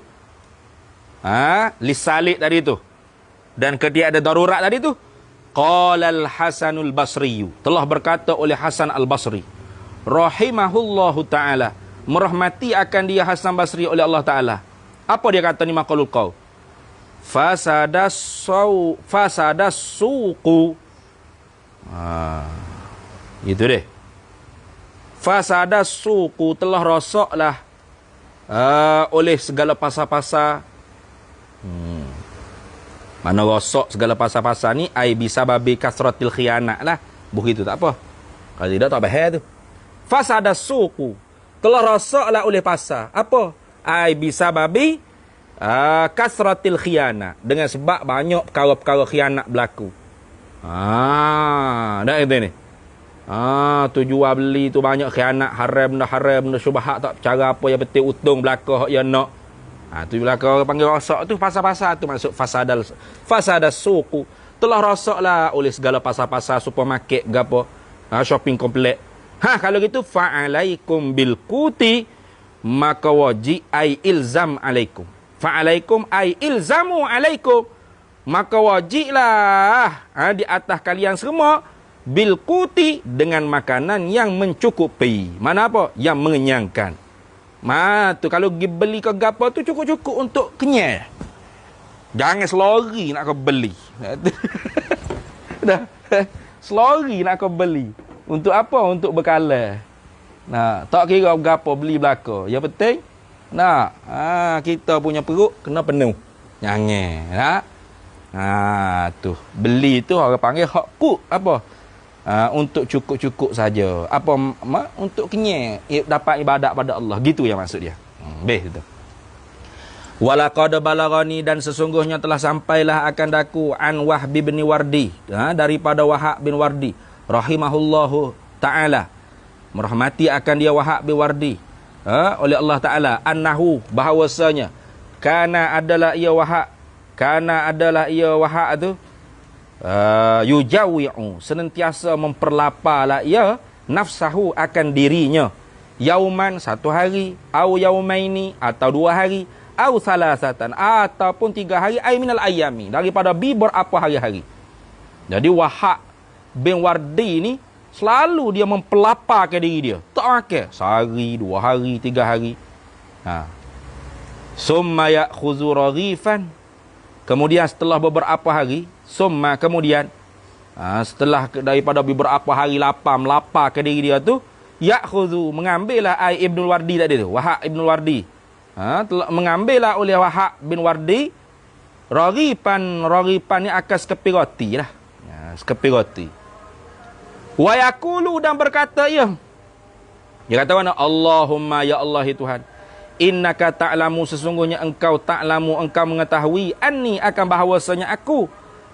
Lisalik tadi tu, dan ketika ada darurat tadi tu, qalal Hasanul Basri, telah berkata oleh Hasan Al-Basri rahimahullahu ta'ala, merahmati akan dia Hasan Basri oleh Allah Ta'ala. Apa dia kata ni maqalul qaul? Fasadas suqu. Itu deh. Fasadas suqu, telah rosaklah oleh segala pasar-pasar. Mana rosak segala pasar-pasar ni, ai bisa babi kasratil khianat lah. Begitu tak apa. Kalau tidak tak bahaya tu. Fasadas suqu, telah rosaklah oleh pasar. Apa? Ai bisa babi kasratil khianat, dengan sebab banyak perkara-perkara khianat berlaku. Dah itu ni. Tu jual beli tu banyak khianat, haram benda syubhat, tak cara apa yang betul untung belaka hak yang nak. Tu bila kau panggil rosak tu, pasar-pasar tu maksud fasadas suqu, telah rosaklah oleh segala pasar-pasar, supermarket gapo, shopping komplek. Kalau gitu fa'alaikum bil quti, maka wajib ai ilzam alaikum. Fa'alaikum ai ilzamu alaikum, maka wajiblah di atas kalian semua bil quti, dengan makanan yang mencukupi. Mana apa? Yang mengenyangkan. Tu kalau pergi beli ke gapo tu cukup-cukup untuk kenyang. Jangan selori nak kau beli. Dah. Selori nak kau beli. Untuk apa? Untuk bekalan. Nah, tak kira berapa beli belaka. Yang penting, nah, kita punya perut kena penuh. Jangan, nah. Tu. Beli tu orang panggil hak put apa? Untuk cukup-cukup saja. Apa untuk kenyang dapat ibadat pada Allah. Gitu yang maksud dia. Beh tu. Walaqad balagani, dan sesungguhnya telah sampailah akan daku an Wahb bin Wardi, daripada Wahab bin Wardi rahimahullahu taala, merahmati akan dia Wahab bin Wardi oleh Allah taala, annahu, bahawasanya kana adalah ia Wahab tu yujawi'u, senantiasa memperlaparlah ia nafsahu, akan dirinya, yauman, satu hari, au yaumaini, atau 2 hari, au salasatan, ataupun 3 hari, ay minal ayami, daripada beberapa hari-hari. Jadi Wahab bin Wardi ni selalu dia mempelaparkan diri dia, tak makan sehari, 2 hari, 3 hari. Summa ya'khuzu raghifan, kemudian setelah beberapa hari, kemudian setelah daripada beberapa hari melapar ke diri dia tu, ya'khuzu, mengambillah Ibnu Wardi tadi tu, Wahab Ibnu Wardi, mengambillah oleh Wahab bin Wardi raghipan ni akan sekepi roti lah, sekepi roti. Wa yaqulu, dan berkata dia kata mana, Allahumma, ya Allah Tuhan, innaka ta'lamu, sesungguhnya engkau engkau mengetahui, anni, akan bahawasanya aku,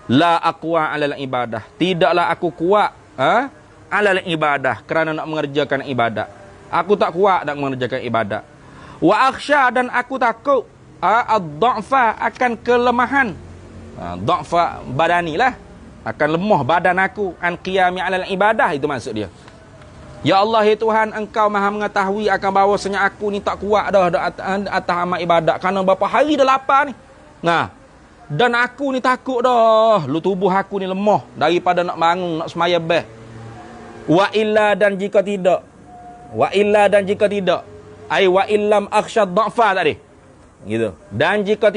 la aqwa 'alal ibadah, tidaklah aku kuat 'alal ibadah, kerana nak mengerjakan ibadat. Aku tak kuat nak mengerjakan ibadat. Wa akhsha, dan aku takut ad-dha'fa, akan kelemahan, dha'fa badani lah, akan lemah badan aku, an qiyami 'alal ibadah, itu maksud dia. Ya Allah Tuhan, engkau maha mengetahui akan bahawasanya aku ni tak kuat dah atas amal ibadat, kerana berapa hari dah lapar ni. Dan aku ni takut dah, tubuh aku ni lemah daripada nak bangun, nak semaya beh. Wa illa, dan jika tidak, ai wa illam akhshad dha'fa tadi. Gitu. Dan jika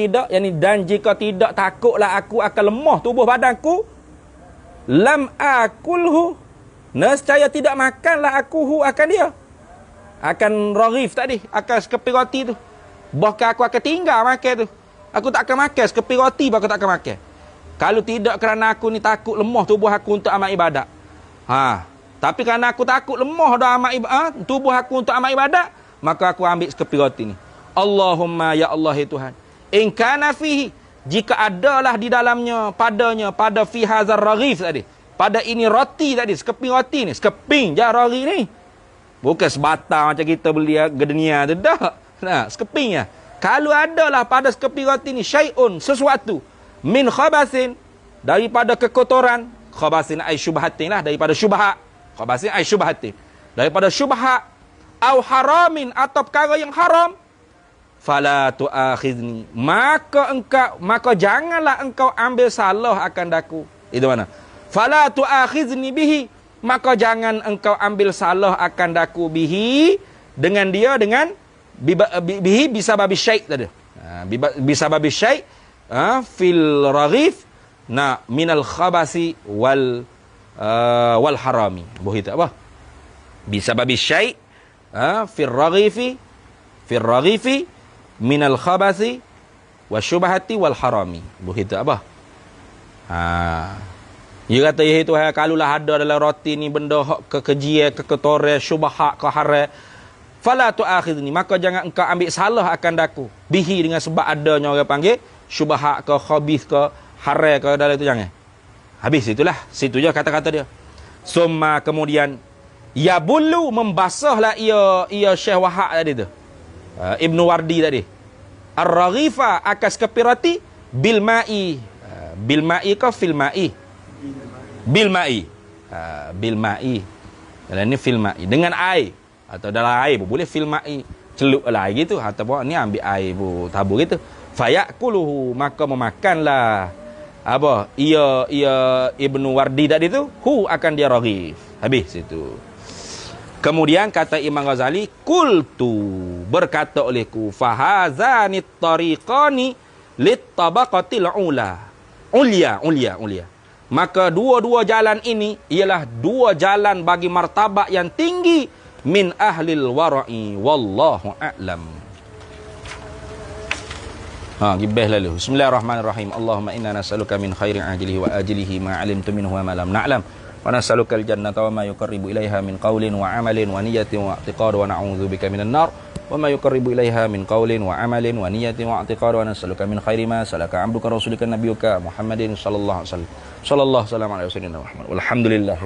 tidak takutlah aku akan lemah tubuh badanku, lam akulhu, nescaya tidak makanlah aku akan dia, akan raghif tadi, akan sekepi roti tu. Bahkan aku akan tinggal makan tu. Aku tak akan makan sekepi roti, aku tak akan makan. Kalau tidak kerana aku ni takut lemah tubuh aku untuk amal ibadat. Tapi kerana aku takut lemah dah amal ibadat, tubuh aku untuk amal ibadat, maka aku ambil sekepi roti ni. Allahumma, ya Allah Tuhan, in kana fihi, jika adalah di dalamnya, pada fi hazar raghif tadi, pada ini roti tadi, sekeping roti ni, sekeping je roti ni. Bukan sebatang macam kita beli gedenia tu, dah. Sekepingnya. Kalau adalah pada sekeping roti ni syai'un, sesuatu, min khabasin, daripada kekotoran, khabasin ay syubhatin lah, daripada syubhat, khabasin ay syubhatin, daripada syubhat, au haramin, atau perkara yang haram, fala tu'akhizni, maka janganlah engkau ambil salah akan daku. Itu mana? Fala tu'akhizni bihi, maka jangan engkau ambil salah akan daku, bihi, dengan dia, dengan bihi bisa babi syai' tadi. Bisa babi syai' fil raghif, minal khabasi wal harami. Begitu apa? Bisa babi syai' fil raghifi minal khabasi wasyubhati wal harami. Begitu apa? Dia kata, ya Tuhan, kalulah ada dalam roti ni benda kekejian, kekotoran, syubhat, ke haram, fala tu'akhizni, maka jangan engkau ambil salah akan daku, bihi, dengan sebab adanya orang panggil syubhat ke khabith ke haram ke dalam itu, jangan. Habis itulah, situ je kata-kata dia. Summa, kemudian, ya bulu, membasahlah ia Syekh Wahab tadi tu, Ibnu Wardi tadi, ar-raghifa, akas kepirati, bil ma'i ke fil ma'i, bil ma'i, dalam ni fil ma'i, dengan air, atau dalam air pun boleh, fil ma'i, celup lah gitu, ataupun ni ambil air pun tabur gitu. Fayakuluhu, maka memakanlah apa ia Ibnu Wardi tadi tu, akan dia raghif. Habis situ. Kemudian kata Imam Ghazali, qultu, berkata olehku, fahazani tariqani litabaqatil ulya. Maka dua-dua jalan ini ialah 2 jalan bagi martabat yang tinggi, min ahlil wara'i wallahu a'lam. Gibah lalu. Bismillahirrahmanirrahim. Allahumma inna nas'aluka min khairi ajilihi wa ajilihi ma 'alimtu minhu wa ma lam na'lam. Wa nas'aluka al-jannata wa ma yuqarribu ilaiha min qawlin wa 'amalin wa niyyatin wa i'tiqad wa na'udzubika minan nar wa ma yuqarribu ilaiha min qawlin wa 'amalin wa niyyatin wa i'tiqad wa nas'aluka min khairi ma salaka 'abduka rasulika nabiyyuka Muhammadin sallallahu alaihi wasallam. Sallallahu alaihi wasallam ala sayyidina Muhammad. Walhamdulillah.